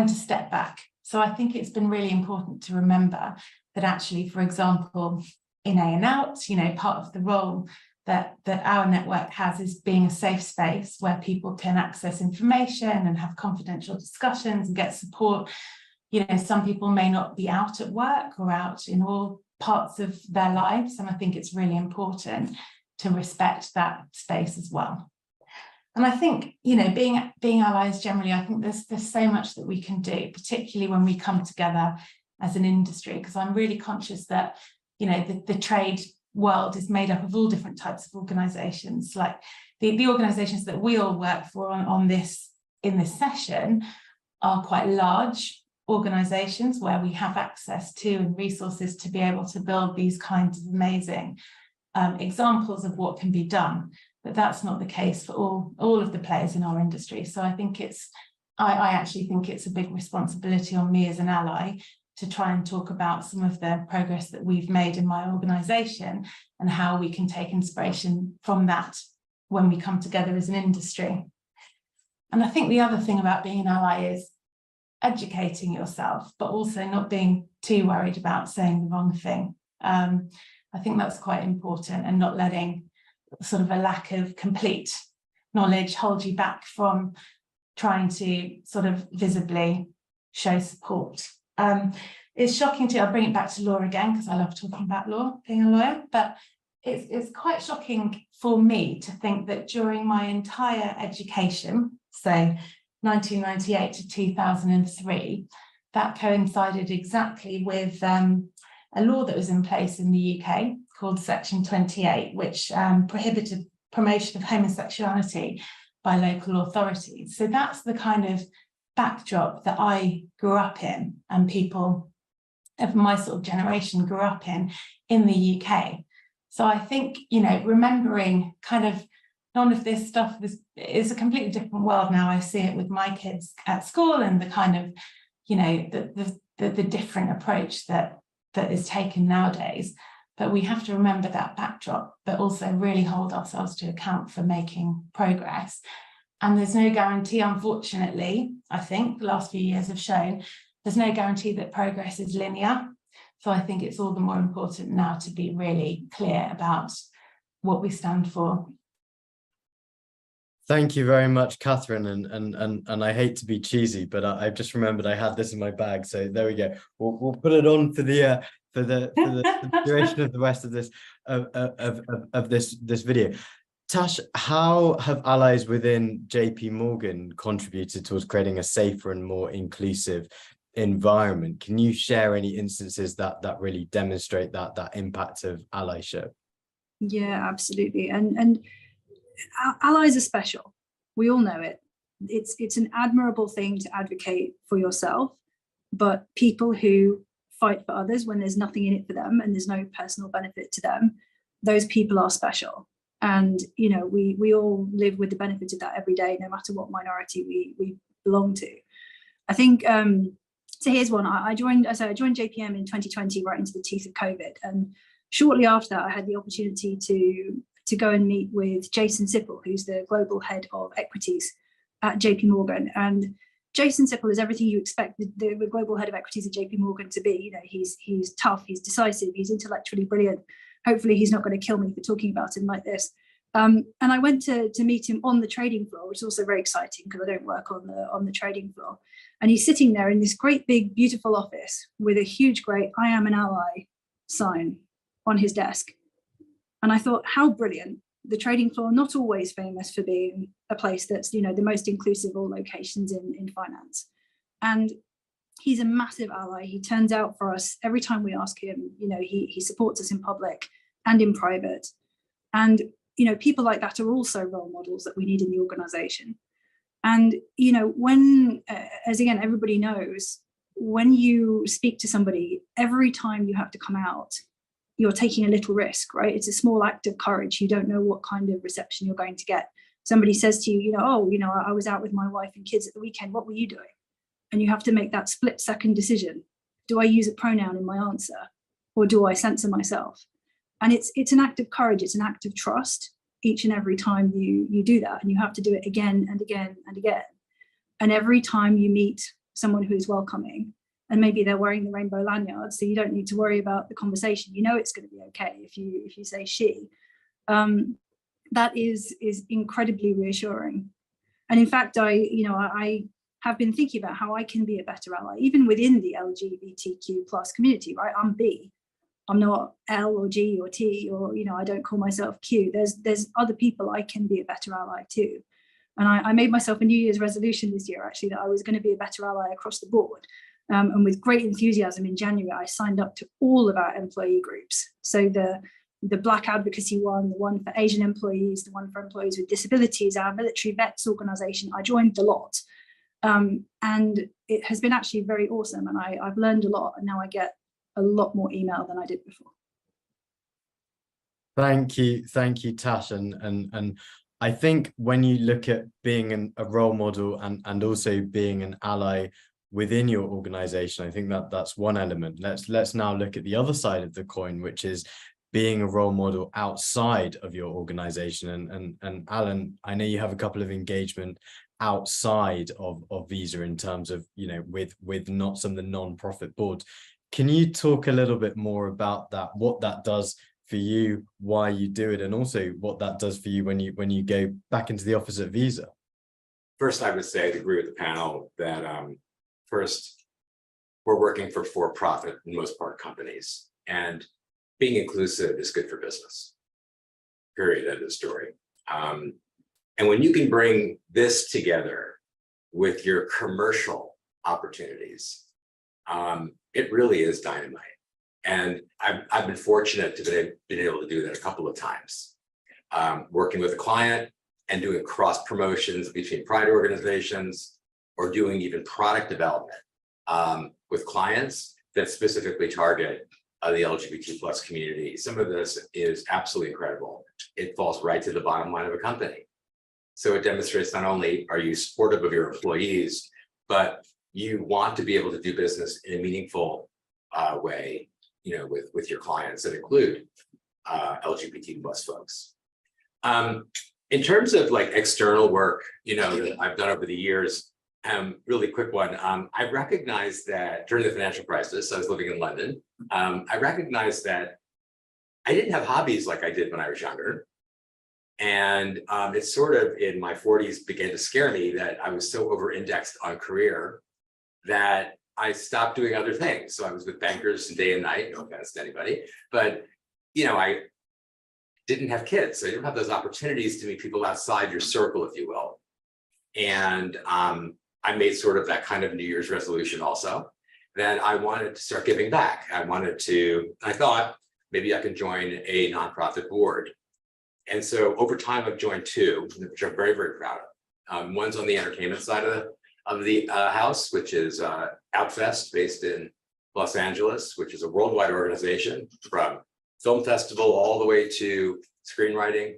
step back. So I think it's been really important to remember that actually, for example, in A and Out, you know, part of the role that our network has is being a safe space where people can access information and have confidential discussions and get support. You know, some people may not be out at work or out in all parts of their lives. And I think it's really important to respect that space as well. And I think, you know, being allies generally, I think there's so much that we can do, particularly when we come together as an industry, because I'm really conscious that, you know, the trade world is made up of all different types of organizations. Like the organizations that we all work for in this session are quite large organizations where we have access to and resources to be able to build these kinds of amazing examples of what can be done. But that's not the case for all of the players in our industry. So I think I actually think it's a big responsibility on me as an ally to try and talk about some of the progress that we've made in my organisation and how we can take inspiration from that when we come together as an industry. And I think the other thing about being an ally is educating yourself, but also not being too worried about saying the wrong thing. I think that's quite important, and not letting sort of a lack of complete knowledge hold you back from trying to sort of visibly show support. It's shocking to, I'll bring it back to law again, because I love talking about law, being a lawyer, but it's quite shocking for me to think that during my entire education, so 1998 to 2003, that coincided exactly with a law that was in place in the UK called Section 28, which prohibited promotion of homosexuality by local authorities. So that's the kind of backdrop that I grew up in, and people of my sort of generation grew up in the UK. So I think, you know, remembering kind of none of this stuff is a completely different world now. I see it with my kids at school and the kind of, you know, the different approach that is taken nowadays. But we have to remember that backdrop, but also really hold ourselves to account for making progress. And there's no guarantee, unfortunately, I think the last few years have shown there's no guarantee that progress is linear. So I think it's all the more important now to be really clear about what we stand for. Thank you very much, Catherine. And I hate to be cheesy, but I've just remembered I had this in my bag. So there we go. We'll put it on for the duration of the rest of this this video. Tash, how have allies within JP Morgan contributed towards creating a safer and more inclusive environment? Can you share any instances that really demonstrate that impact of allyship? Yeah, absolutely. And allies are special. We all know it. It's an admirable thing to advocate for yourself, but people who fight for others when there's nothing in it for them and there's no personal benefit to them, those people are special. And you know, we all live with the benefit of that every day, no matter what minority we belong to. I think so here's one. I joined JPM in 2020, right into the teeth of COVID, and shortly after that, I had the opportunity to go and meet with Jason Sippel, who's the global head of equities at JP Morgan. And Jason Sippel is everything you expect the global head of equities at JP Morgan to be. You know, he's tough, he's decisive, he's intellectually brilliant. Hopefully he's not going to kill me for talking about him like this. And I went to meet him on the trading floor, which is also very exciting because I don't work on the trading floor. And he's sitting there in this great big beautiful office with a huge great "I am an ally" sign on his desk. And I thought, how brilliant. The trading floor, not always famous for being a place that's, you know, the most inclusive of all locations in finance. And he's a massive ally. He turns out for us every time we ask him. You know, he supports us in public and in private. And, you know, people like that are also role models that we need in the organization. And, you know, when, as again, everybody knows, when you speak to somebody, every time you have to come out, you're taking a little risk, right? It's a small act of courage. You don't know what kind of reception you're going to get. Somebody says to you, you know, oh, you know, I was out with my wife and kids at the weekend. What were you doing? And you have to make that split-second decision. Do I use a pronoun in my answer, or do I censor myself? And it's an act of courage. It's an act of trust each and every time you do that. And you have to do it again and again and again. And every time you meet someone who is welcoming, and maybe they're wearing the rainbow lanyard, so you don't need to worry about the conversation. You know it's going to be okay if you say she. That is incredibly reassuring. And in fact, I have been thinking about how I can be a better ally, even within the LGBTQ plus community, right? I'm B. I'm not L or G or T, or, you know, I don't call myself Q. There's other people I can be a better ally to. And I made myself a New Year's resolution this year, actually, that I was going to be a better ally across the board. And with great enthusiasm in January, I signed up to all of our employee groups. So the Black advocacy one, the one for Asian employees, the one for employees with disabilities, our military vets organization, I joined the lot. And it has been actually very awesome. And I've learned a lot, and now I get a lot more email than I did before. Thank you, Tash. And I think when you look at being a role model and also being an ally within your organization, I think that's one element. Let's now look at the other side of the coin, which is being a role model outside of your organization. And Alan, I know you have a couple of engagement outside of Visa in terms of, you know, with not some of the non-profit boards. Can you talk a little bit more about that, what that does for you, why you do it, and also what that does for you when you go back into the office at Visa? First, I would say I agree with the panel that first, we're working for profit in most part companies, and being inclusive is good for business. Period. End of story. And when you can bring this together with your commercial opportunities, it really is dynamite. And I've been fortunate to have been able to do that a couple of times, working with a client and doing cross promotions between pride organizations, or doing even product development with clients that specifically target the LGBT plus community. Some of this is absolutely incredible. It falls right to the bottom line of a company. So it demonstrates not only are you supportive of your employees, but you want to be able to do business in a meaningful way, you know, with your clients that include LGBT plus folks. In terms of like external work, you know, that I've done over the years, Really quick one. I recognized that during the financial crisis, I was living in London. I recognized that I didn't have hobbies like I did when I was younger. And it sort of in my 40s began to scare me that I was so over-indexed on career that I stopped doing other things. So I was with bankers day and night, no offense to anybody, but I didn't have kids. So you don't have those opportunities to meet people outside your circle, if you will. And I made sort of that kind of New Year's resolution also, that I wanted to start giving back. I thought maybe I can join a nonprofit board. And so over time, I've joined two, which I'm very, very proud of. One's on the entertainment side of the house, which is Outfest, based in Los Angeles, which is a worldwide organization from film festival all the way to screenwriting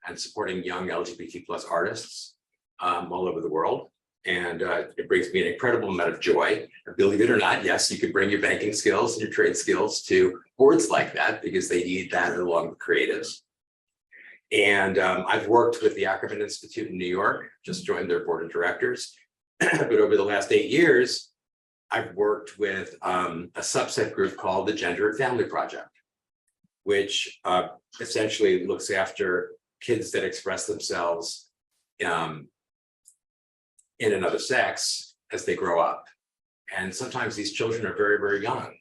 and supporting young LGBTQ+ artists all over the world. And it brings me an incredible amount of joy. Believe it or not, yes, you could bring your banking skills and your trade skills to boards like that because they need that along with creatives. And I've worked with the Ackerman Institute in New York, just joined their board of directors. But over the last 8 years, I've worked with a subset group called the Gender and Family Project, which essentially looks after kids that express themselves in another sex as they grow up. And sometimes these children are very, very young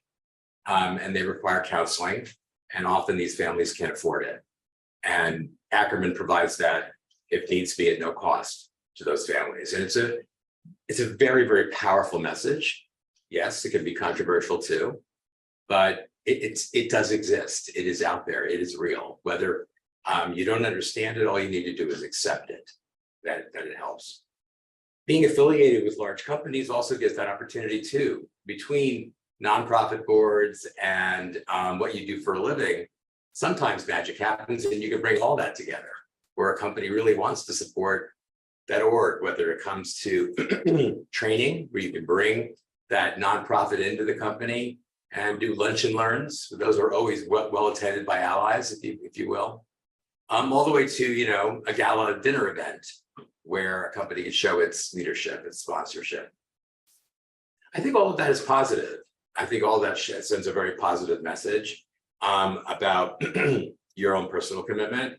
and they require counseling, and often these families can't afford it. And Ackerman provides that if needs be at no cost to those families. And it's a very, very powerful message. Yes, it can be controversial too, but it does exist. It is out there. It is real. Whether you don't understand it, all you need to do is accept it, that it helps. Being affiliated with large companies also gives that opportunity too. Between nonprofit boards and what you do for a living, sometimes magic happens and you can bring all that together, where a company really wants to support that org, whether it comes to training, where you can bring that nonprofit into the company and do lunch and learns. Those are always well attended by allies, if you will. All the way to, a gala dinner event where a company can show its leadership, its sponsorship. I think all of that is positive. I think all that sends a very positive message about your own personal commitment.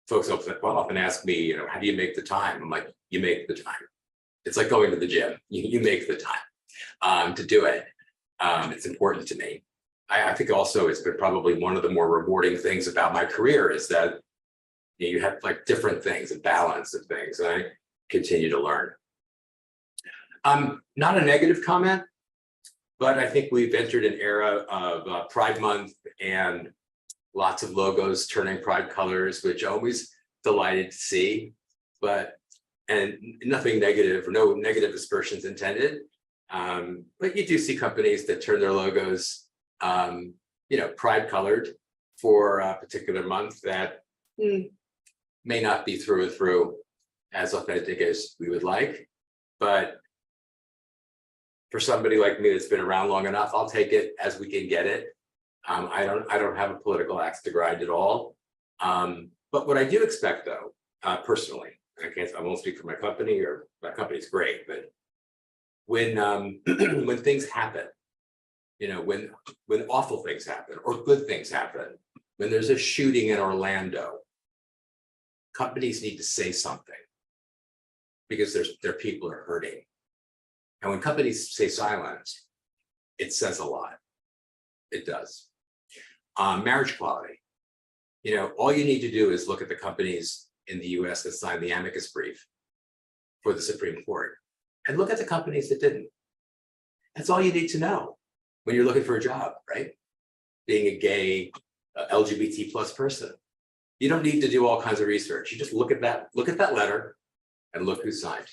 Folks often ask me, how do you make the time? I'm like, you make the time. It's like going to the gym. You make the time to do it. It's important to me. I think also it's been probably one of the more rewarding things about my career is that you have like different things, a balance of things, and I continue to learn. Not a negative comment, but I think we've entered an era of Pride Month and lots of logos turning Pride colors, which always delighted to see, and nothing negative, or no negative aspersions intended. But you do see companies that turn their logos, Pride colored for a particular month that may not be through and through as authentic as we would like. But for somebody like me that's been around long enough, I'll take it as we can get it. I don't have a political axe to grind at all. But what I do expect, though, personally, I won't speak for my company, or my company's great, but when when things happen, when awful things happen or good things happen, when there's a shooting in Orlando, companies need to say something because their people are hurting. And when companies stay silent, it says a lot. It does. Marriage equality. All you need to do is look at the companies in the US that signed the amicus brief for the Supreme Court and look at the companies that didn't. That's all you need to know when you're looking for a job, right? Being a gay LGBT plus person. You don't need to do all kinds of research. You just look at that letter and look who signed.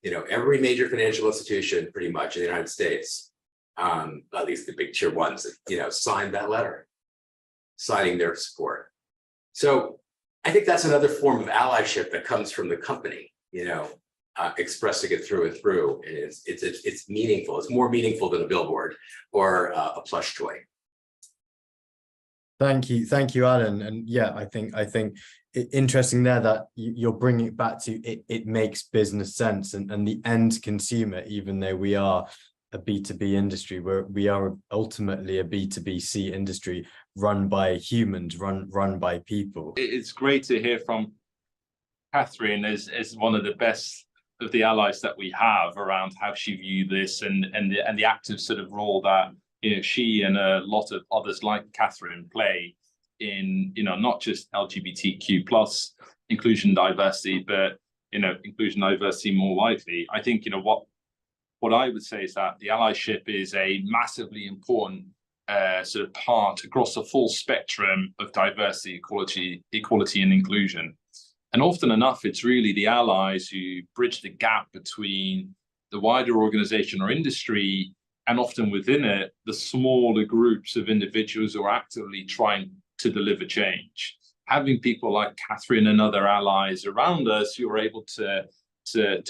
Every major financial institution pretty much in the United States, at least the big tier ones, signed that letter, signing their support. So I think that's another form of allyship that comes from the company, expressing it through and through. And it's meaningful. It's more meaningful than a billboard or a plush toy. Thank you, Alan. And yeah, I think interesting there that you're bringing it back to it makes business sense, and the end consumer, even though we are a B2B industry, we are ultimately a B2BC industry run by humans, run by people. It's great to hear from Catherine as one of the best of the allies that we have around how she viewed this and the active sort of role that she and a lot of others like Catherine play in not just LGBTQ plus inclusion diversity, but inclusion diversity more widely. I think what I would say is that the allyship is a massively important sort of part across the full spectrum of diversity, equality and inclusion. And often enough, it's really the allies who bridge the gap between the wider organization or industry, and often within it, the smaller groups of individuals who are actively trying to deliver change. Having people like Catherine and other allies around us who are able to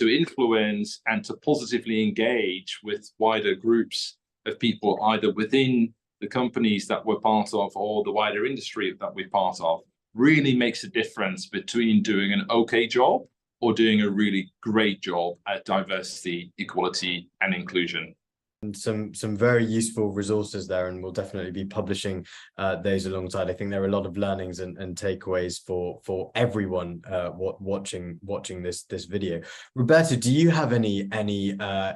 influence and to positively engage with wider groups of people, either within the companies that we're part of or the wider industry that we're part of, really makes a difference between doing an okay job or doing a really great job at diversity, equality, and inclusion. And some very useful resources there, and we'll definitely be publishing those alongside. I think there are a lot of learnings and takeaways for everyone watching this video. Roberto, do you have any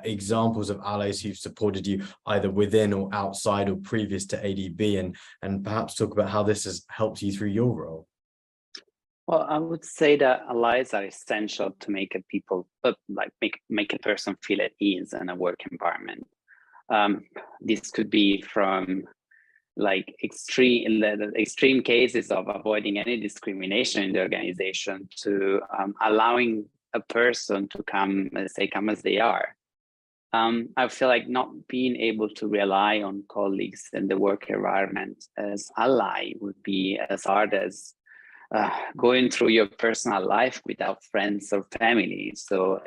examples of allies who've supported you either within or outside or previous to ADB, and perhaps talk about how this has helped you through your role? Well, I would say that allies are essential to make make a person feel at ease in a work environment. This could be from extreme cases of avoiding any discrimination in the organization to allowing a person to come as they are. I feel like not being able to rely on colleagues in the work environment as ally would be as hard as going through your personal life without friends or family. So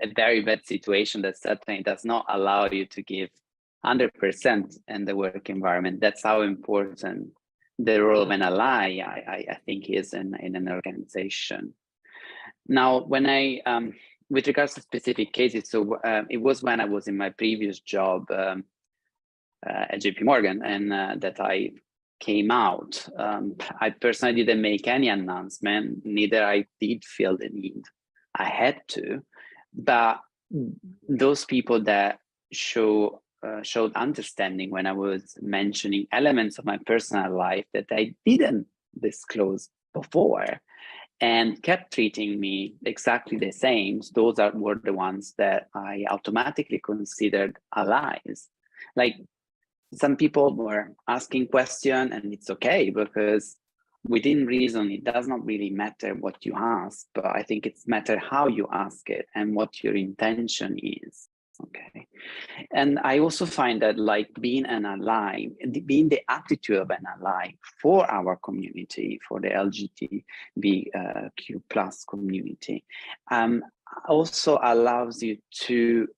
a very bad situation that certainly does not allow you to give 100% in the work environment. That's how important the role of an ally, I think, is in an organization. Now, when with regards to specific cases, so it was when I was in my previous job at JP Morgan, and that I came out. I personally didn't make any announcement, neither I did feel the need. I had to. But those people that showed understanding when I was mentioning elements of my personal life that I didn't disclose before and kept treating me exactly the same, those were the ones that I automatically considered allies. Like, some people were asking questions, and it's okay, because within reason, it does not really matter what you ask, but I think it's matter how you ask it and what your intention is. Okay. And I also find that being an ally, being the attitude of an ally for our community, for the LGBTQ plus community, also allows you to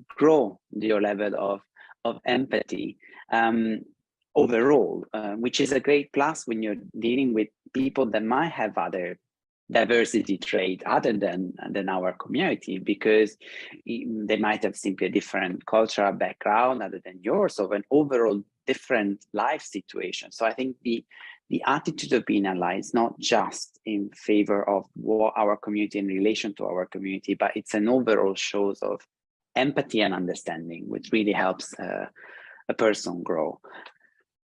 grow your level of empathy overall, which is a great plus when you're dealing with people that might have other diversity trait other than our community, because they might have simply a different cultural background other than yours, of an overall different life situation. So I think the attitude of being ally is not just in favor of our community in relation to our community, but it's an overall shows of empathy and understanding, which really helps a person grow.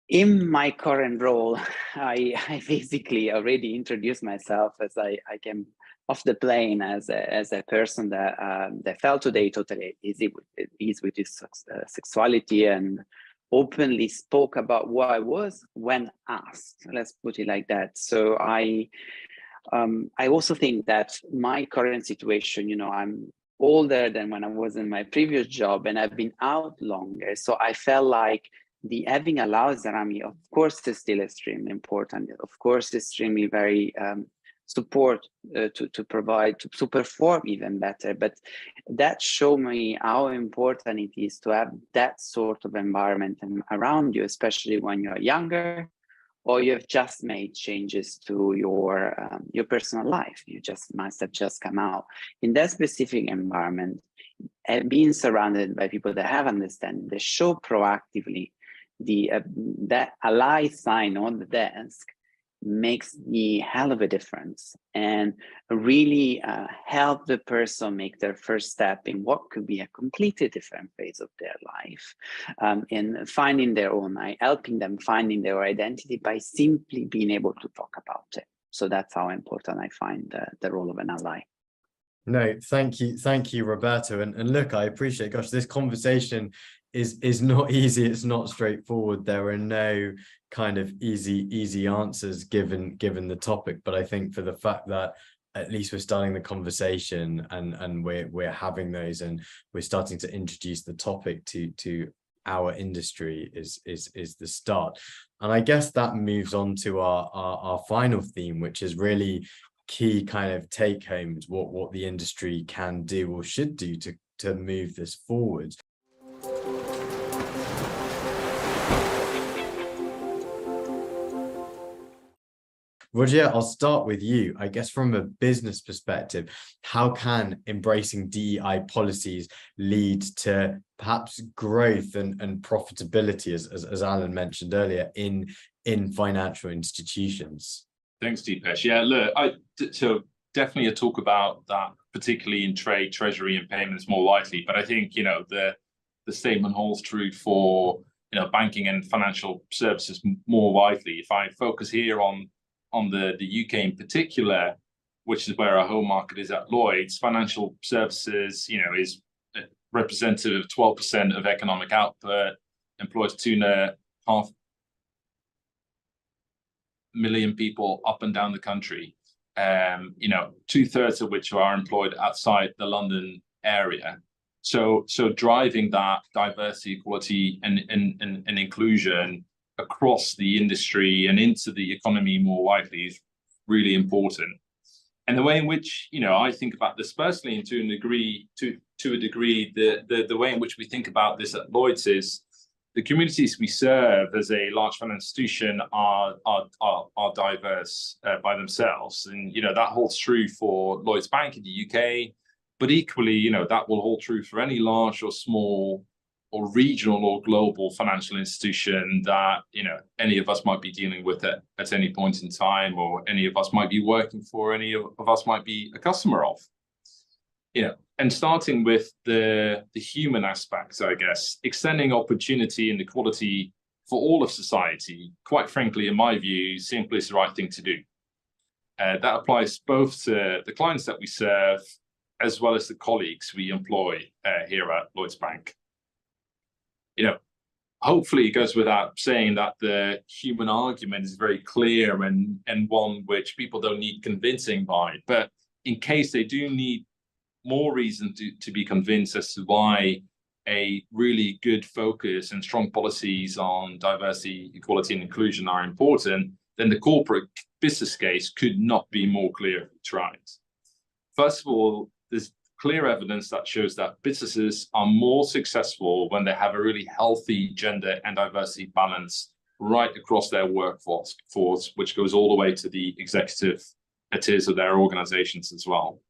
In my current role, I basically already introduced myself as I came off the plane as a person that felt today totally easy with his sexuality, and openly spoke about what I was when asked. Let's put it like that. So I also think that my current situation, I'm older than when I was in my previous job, and I've been out longer. So I felt like having allies around me, of course, is still extremely important. Of course, extremely very support to provide to perform even better. But that showed me how important it is to have that sort of environment around you, especially when you're younger, or you have just made changes to your personal life. You must have just come out. In that specific environment, and being surrounded by people that have understanding, that show proactively that ally sign on the desk makes the hell of a difference, and really help the person make their first step in what could be a completely different phase of their life, in finding their own, helping them finding their identity by simply being able to talk about it. So that's how important I find the role of an ally. No, thank you, Roberto. And look, I appreciate, gosh, this conversation is not easy. It's not straightforward. There are no kind of easy answers given the topic. But I think for the fact that at least we're starting the conversation and we're having those, and we're starting to introduce the topic to our industry is the start. And I guess that moves on to our final theme, which is really key kind of take homes, what the industry can do or should do to move this forward. Rogier, I'll start with you. I guess from a business perspective, how can embracing DEI policies lead to perhaps growth and profitability, as Alan mentioned earlier, in financial institutions? Thanks, Deepesh. Yeah, look, so definitely a talk about that, particularly in trade, treasury, and payments more widely. But I think, the statement holds true for, banking and financial services more widely. If I focus here on the UK in particular, which is where our home market is at Lloyds, financial services, is representative of 12% of economic output, employs 2.5 million people up and down the country, 2/3 of which are employed outside the London area. So driving that diversity, equality, and inclusion across the industry and into the economy more widely is really important. And the way in which, I think about this personally, and to a degree, the way in which we think about this at Lloyds is the communities we serve as a large financial institution are diverse by themselves. And, that holds true for Lloyds Bank in the UK, but equally, that will hold true for any large or small or regional or global financial institution that, any of us might be dealing with it at any point in time, or any of us might be working for, any of us might be a customer of. And starting with the human aspects, I guess, extending opportunity and equality for all of society, quite frankly, in my view, simply is the right thing to do. That applies both to the clients that we serve, as well as the colleagues we employ here at Lloyds Bank. Hopefully it goes without saying that the human argument is very clear and one which people don't need convincing by. But in case they do need more reason to be convinced as to why a really good focus and strong policies on diversity, equality, and inclusion are important, then the corporate business case could not be more clear if we tried. First of all, there's clear evidence that shows that businesses are more successful when they have a really healthy gender and diversity balance right across their workforce, which goes all the way to the executive tiers of their organizations as well.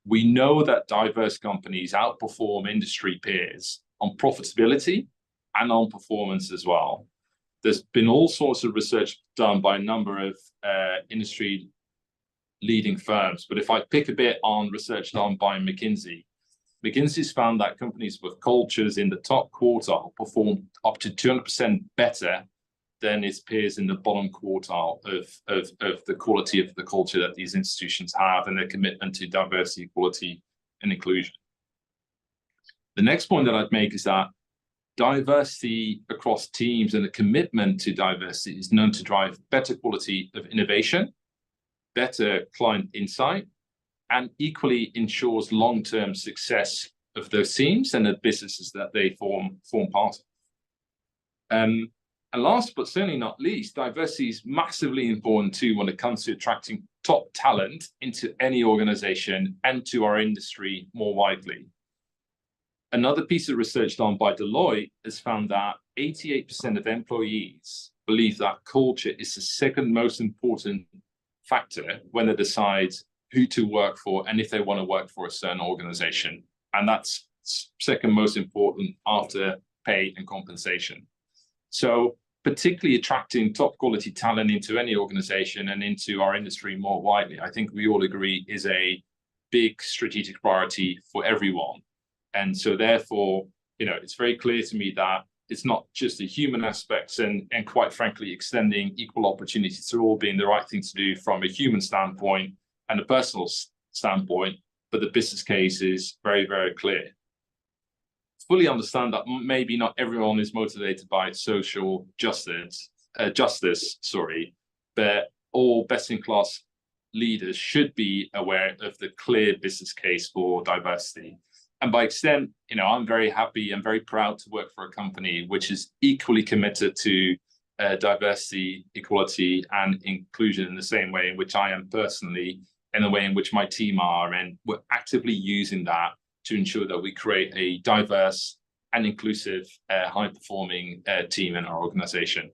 We know that diverse companies outperform industry peers on profitability and on performance as well. There's been all sorts of research done by a number of industry leading firms. But if I pick a bit on research done by McKinsey's found that companies with cultures in the top quartile perform up to 200% better than its peers in the bottom quartile of the quality of the culture that these institutions have and their commitment to diversity, equality, and inclusion. The next point that I'd make is that diversity across teams and the commitment to diversity is known to drive better quality of innovation, better client insight, and equally ensures long-term success of those teams and the businesses that they form part of. And last but certainly not least, diversity is massively important too when it comes to attracting top talent into any organization and to our industry more widely. Another piece of research done by Deloitte has found that 88% of employees believe that culture is the second most important factor when they decide who to work for and if they want to work for a certain organization. And that's second most important after pay and compensation. So particularly attracting top quality talent into any organization and into our industry more widely, I think we all agree is a big strategic priority for everyone. And so therefore, it's very clear to me that it's not just the human aspects and quite frankly, extending equal opportunity to all being the right thing to do from a human standpoint and a personal standpoint, but the business case is very, very clear. Fully understand that maybe not everyone is motivated by social justice, but all best-in-class leaders should be aware of the clear business case for diversity. And by extent, I'm very happy and very proud to work for a company which is equally committed to diversity, equality, and inclusion in the same way in which I am personally, and the way in which my team are. And we're actively using that to ensure that we create a diverse and inclusive, high-performing team in our organization.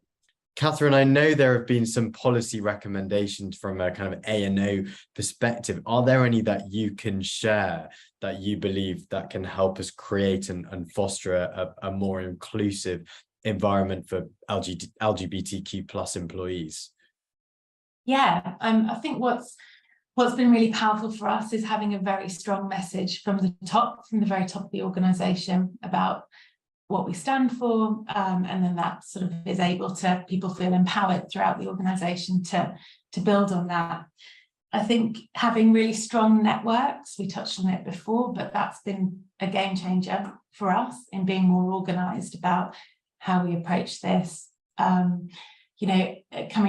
Catherine, I know there have been some policy recommendations from a kind of A&O perspective. Are there any that you can share that you believe that can help us create and foster a more inclusive environment for LGBTQ plus employees? Yeah, I think what's been really powerful for us is having a very strong message from the very top of the organisation about what we stand for, and then that sort of is able to, people feel empowered throughout the organisation to build on that. I think having really strong networks, we touched on it before, but that's been a game changer for us in being more organised about how we approach this. Coming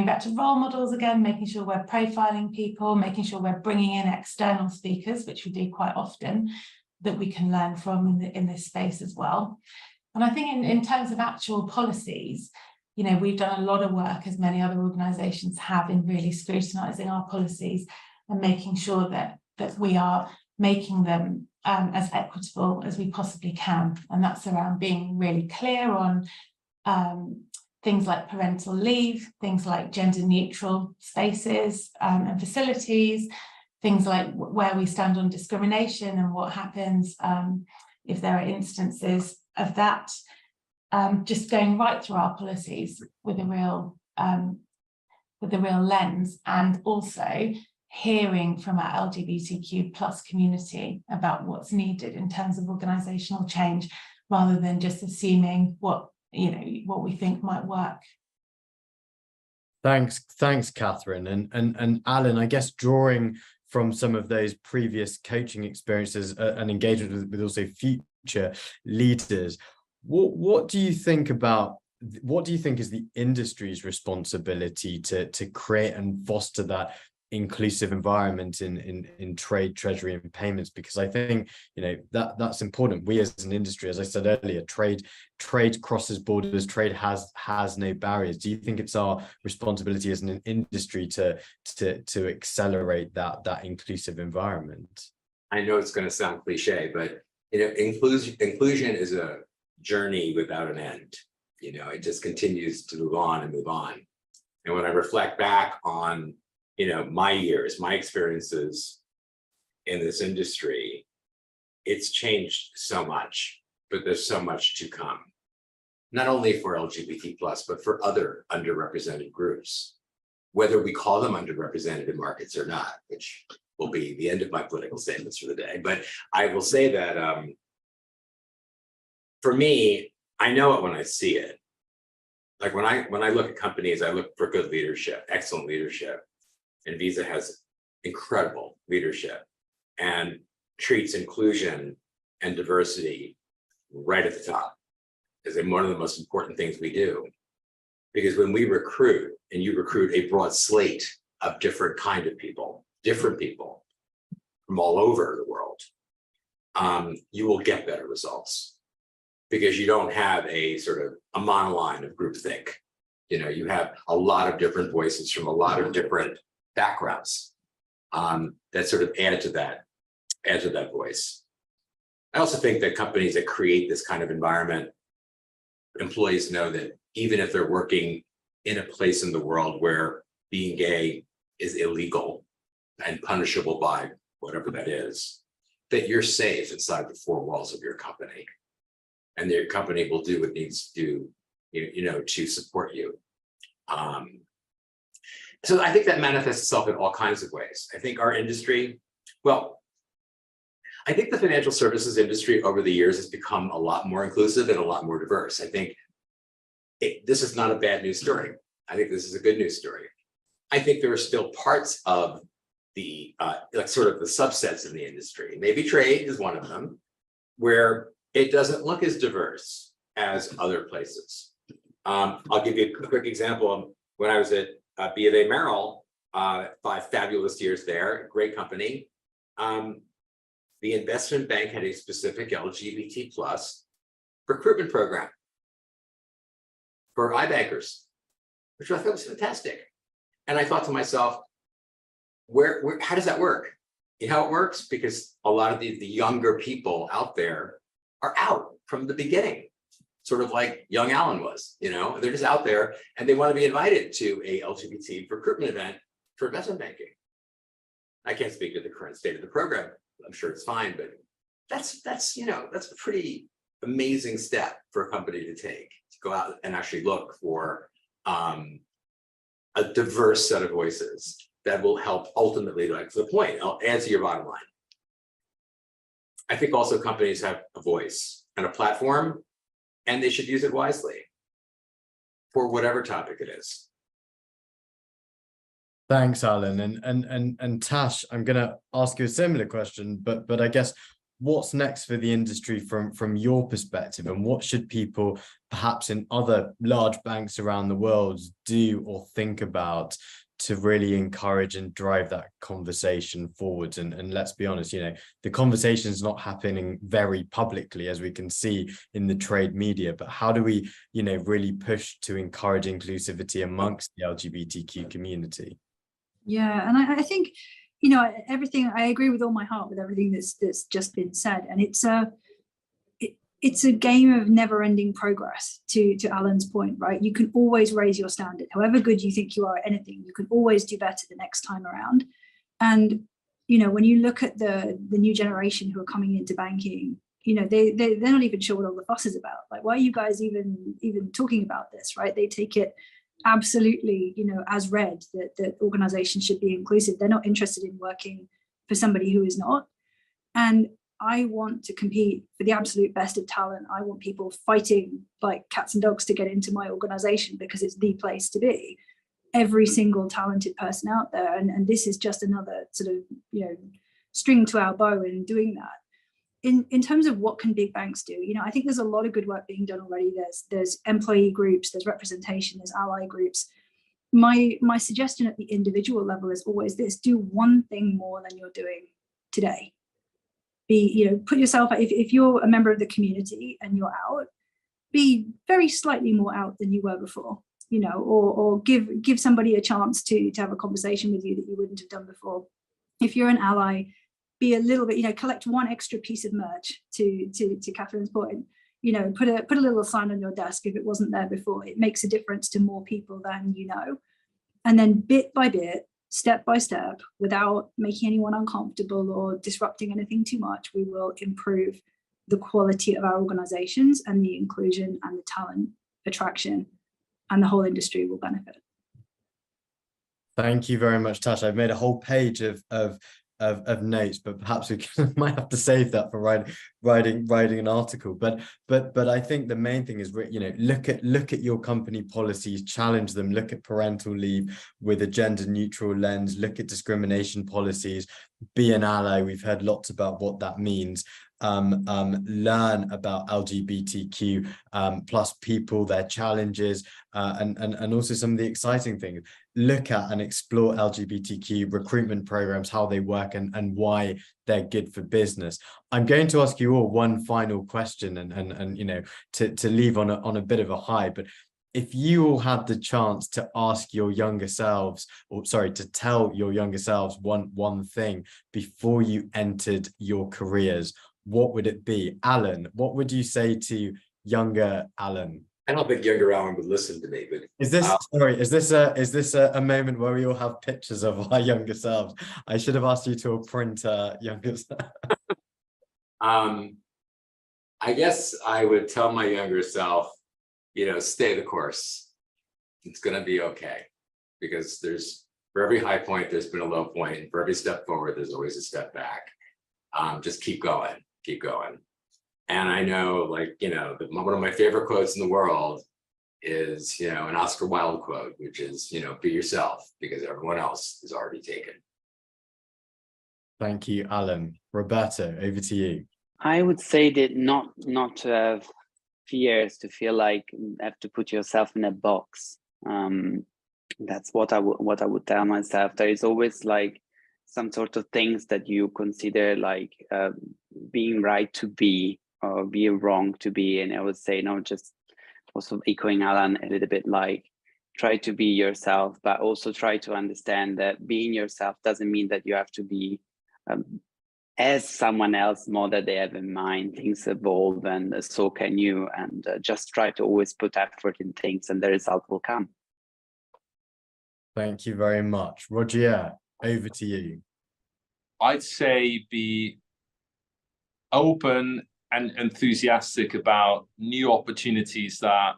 back to role models again, making sure we're profiling people, making sure we're bringing in external speakers, which we do quite often, that we can learn from in this space as well. And I think in terms of actual policies, we've done a lot of work, as many other organisations have, in really scrutinising our policies and making sure that we are making them as equitable as we possibly can. And that's around being really clear on things like parental leave, things like gender neutral spaces and facilities, things like where we stand on discrimination and what happens if there are instances of that, just going right through our policies with a real lens, and also hearing from our LGBTQ plus community about what's needed in terms of organisational change, rather than just assuming what we think might work. Thanks, Catherine. And Alan, I guess drawing from some of those previous coaching experiences and engagement with also future leaders, what do you think is the industry's responsibility to create and foster that inclusive environment in trade, treasury, and payments? Because I think that's important. We as an industry, as I said earlier, trade crosses borders, trade has no barriers. Do you think it's our responsibility as an industry to accelerate that inclusive environment? I know it's going to sound cliche, but inclusion is a journey without an end. It just continues to move on and move on. And when I reflect back on my experiences in this industry, it's changed so much, but there's so much to come, not only for LGBT plus, but for other underrepresented groups, whether we call them underrepresented in markets or not, which will be the end of my political statements for the day. But I will say that for me, I know it when I see it. Like when I look at companies, I look for good leadership, excellent leadership. And Visa has incredible leadership and treats inclusion and diversity right at the top as one of the most important things we do. Because when we recruit, and you recruit a broad slate of different kind of people, different people from all over the world, you will get better results, because you don't have a sort of a monoline of groupthink. You have a lot of different voices from a lot of different backgrounds that sort of add to that voice. I also think that companies that create this kind of environment, employees know that even if they're working in a place in the world where being gay is illegal and punishable by whatever that is, that you're safe inside the four walls of your company, and your company will do what it needs to do, to support you. So I think that manifests itself in all kinds of ways. I think our industry, well, I think the financial services industry over the years has become a lot more inclusive and a lot more diverse. I think this is not a bad news story. I think this is a good news story. I think there are still parts of the like sort of the subsets in the industry, maybe trade is one of them, where it doesn't look as diverse as other places. I'll give you a quick example. When I was at B of A Merrill, 5 fabulous years there, great company. The investment bank had a specific LGBT plus recruitment program for iBankers, which I thought was fantastic. And I thought to myself, how does that work? You know how it works? Because a lot of the younger people out there are out from the beginning, sort of like young Alan was, they're just out there and they want to be invited to a LGBT recruitment event for investment banking. I can't speak to the current state of the program. I'm sure it's fine, but that's a pretty amazing step for a company to take, to go out and actually look for a diverse set of voices that will help ultimately, like to the point, I'll answer your bottom line. I think also companies have a voice and a platform, and they should use it wisely for whatever topic it is. Thanks, Alan. And Tash, I'm going to ask you a similar question, but I guess what's next for the industry from your perspective, and what should people perhaps in other large banks around the world do or think about to really encourage and drive that conversation forward? And let's be honest, the conversation is not happening very publicly, as we can see in the trade media, but how do we, really push to encourage inclusivity amongst the LGBTQ community? Yeah, and I think, everything, I agree with all my heart with everything that's just been said. And it's a game of never-ending progress, to Alan's point, right? You can always raise your standard. However good you think you are at anything, you can always do better the next time around. And, when you look at the new generation who are coming into banking, they're not even sure what all the fuss is about. Like, why are you guys even talking about this, right? They take it absolutely, as read that organizations should be inclusive. They're not interested in working for somebody who is not. And I want to compete for the absolute best of talent. I want people fighting like cats and dogs to get into my organization, because it's the place to be. Every single talented person out there. And this is just another sort of, string to our bow in doing that. In terms of what can big banks do, I think there's a lot of good work being done already. There's employee groups, there's representation, there's ally groups. My suggestion at the individual level is always this: do one thing more than you're doing today. Put yourself, if you're a member of the community and you're out, be very slightly more out than you were before, or give somebody a chance to have a conversation with you that you wouldn't have done before. If you're an ally, be a little bit, collect one extra piece of merch, to Catherine's point, put a little sign on your desk if it wasn't there before. It makes a difference to more people than you know. And then bit by bit, step by step, without making anyone uncomfortable or disrupting anything too much, we will improve the quality of our organizations and the inclusion and the talent attraction, and the whole industry will benefit. Thank you very much, Tash. I've made a whole page of notes, but perhaps we might have to save that for writing an article. But I think the main thing is, look at your company policies, challenge them, look at parental leave with a gender neutral lens, look at discrimination policies, be an ally. We've heard lots about what that means. Learn about LGBTQ plus people, their challenges, and also some of the exciting things. Look at and explore LGBTQ recruitment programs, how they work, and why they're good for business. I'm going to ask you all one final question, and to leave on a bit of a high, but if you all had the chance to ask your younger selves, to tell your younger selves one thing before you entered your careers, what would it be? Alan, what would you say to younger Alan I don't think younger Alan would listen to me, but Is this sorry? Is this a moment where we all have pictures of our younger selves? I should have asked you to print younger self. I guess I would tell my younger self, stay the course. It's going to be okay, because for every high point, there's been a low point, and for every step forward, there's always a step back. Just keep going, keep going. And I know, one of my favorite quotes in the world is, an Oscar Wilde quote, which is, be yourself, because everyone else is already taken. Thank you, Alan. Roberto, over to you. I would say that not to have fears, to feel like you have to put yourself in a box. That's what I would tell myself. There is always some sort of things that you consider being right to be or being wrong to be. And I would say, no, just also echoing Alan a little bit, try to be yourself, but also try to understand that being yourself doesn't mean that you have to be as someone else more that they have in mind. Things evolve, and so can you. And just try to always put effort in things, and the result will come. Thank you very much. Rogier, over to you. I'd say be open and enthusiastic about new opportunities that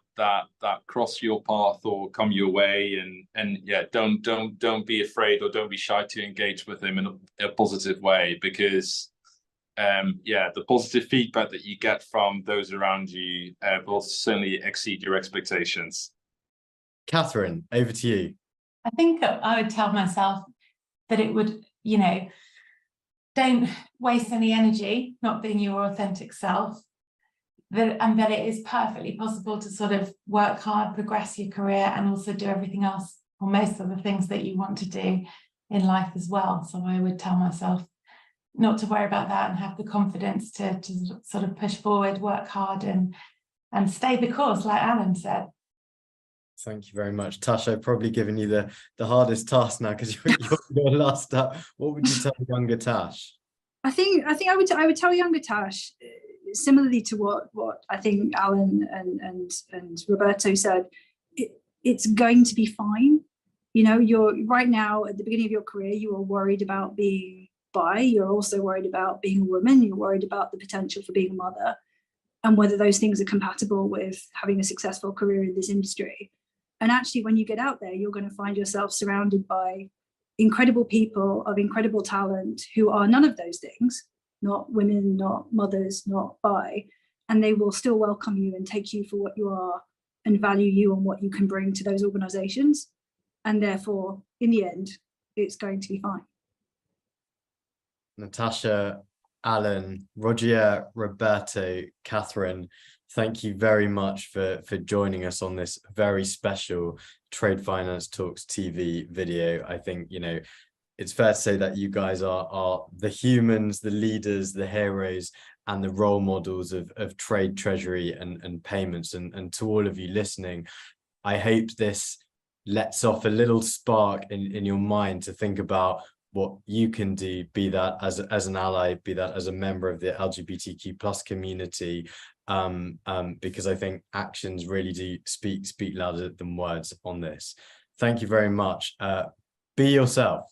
cross your path or come your way, and yeah, don't be afraid or don't be shy to engage with them in a positive way, because the positive feedback that you get from those around you will certainly exceed your expectations. Catherine, over to you. I think I would tell myself that it would, don't waste any energy not being your authentic self, and that it is perfectly possible to sort of work hard, progress your career, and also do everything else, or most of the things that you want to do in life as well. So I would tell myself not to worry about that, and have the confidence to sort of push forward, work hard, and stay the course, like Alan said. Thank you very much. Tasha, I've probably given you the hardest task now, because you're last up. What would you tell younger Tash? I think I would tell younger Tash, similarly to what I think Alan and Roberto said. It's going to be fine. You're right now at the beginning of your career, you are worried about being bi. You're also worried about being a woman. You're worried about the potential for being a mother, and whether those things are compatible with having a successful career in this industry. And actually, when you get out there, you're going to find yourself surrounded by incredible people of incredible talent who are none of those things, not women, not mothers, not bi, and they will still welcome you and take you for what you are and value you and what you can bring to those organizations. And therefore, in the end, it's going to be fine. Natasha, Alan, Rogier, Roberto, Catherine, thank you very much for joining us on this very special Trade Finance Talks TV video. I think, it's fair to say that you guys are the humans, the leaders, the heroes, and the role models of trade, treasury, and payments. And to all of you listening, I hope this lets off a little spark in your mind to think about what you can do, be that as an ally, be that as a member of the LGBTQ plus community, because I think actions really do speak louder than words on this. Thank you very much. Be yourself.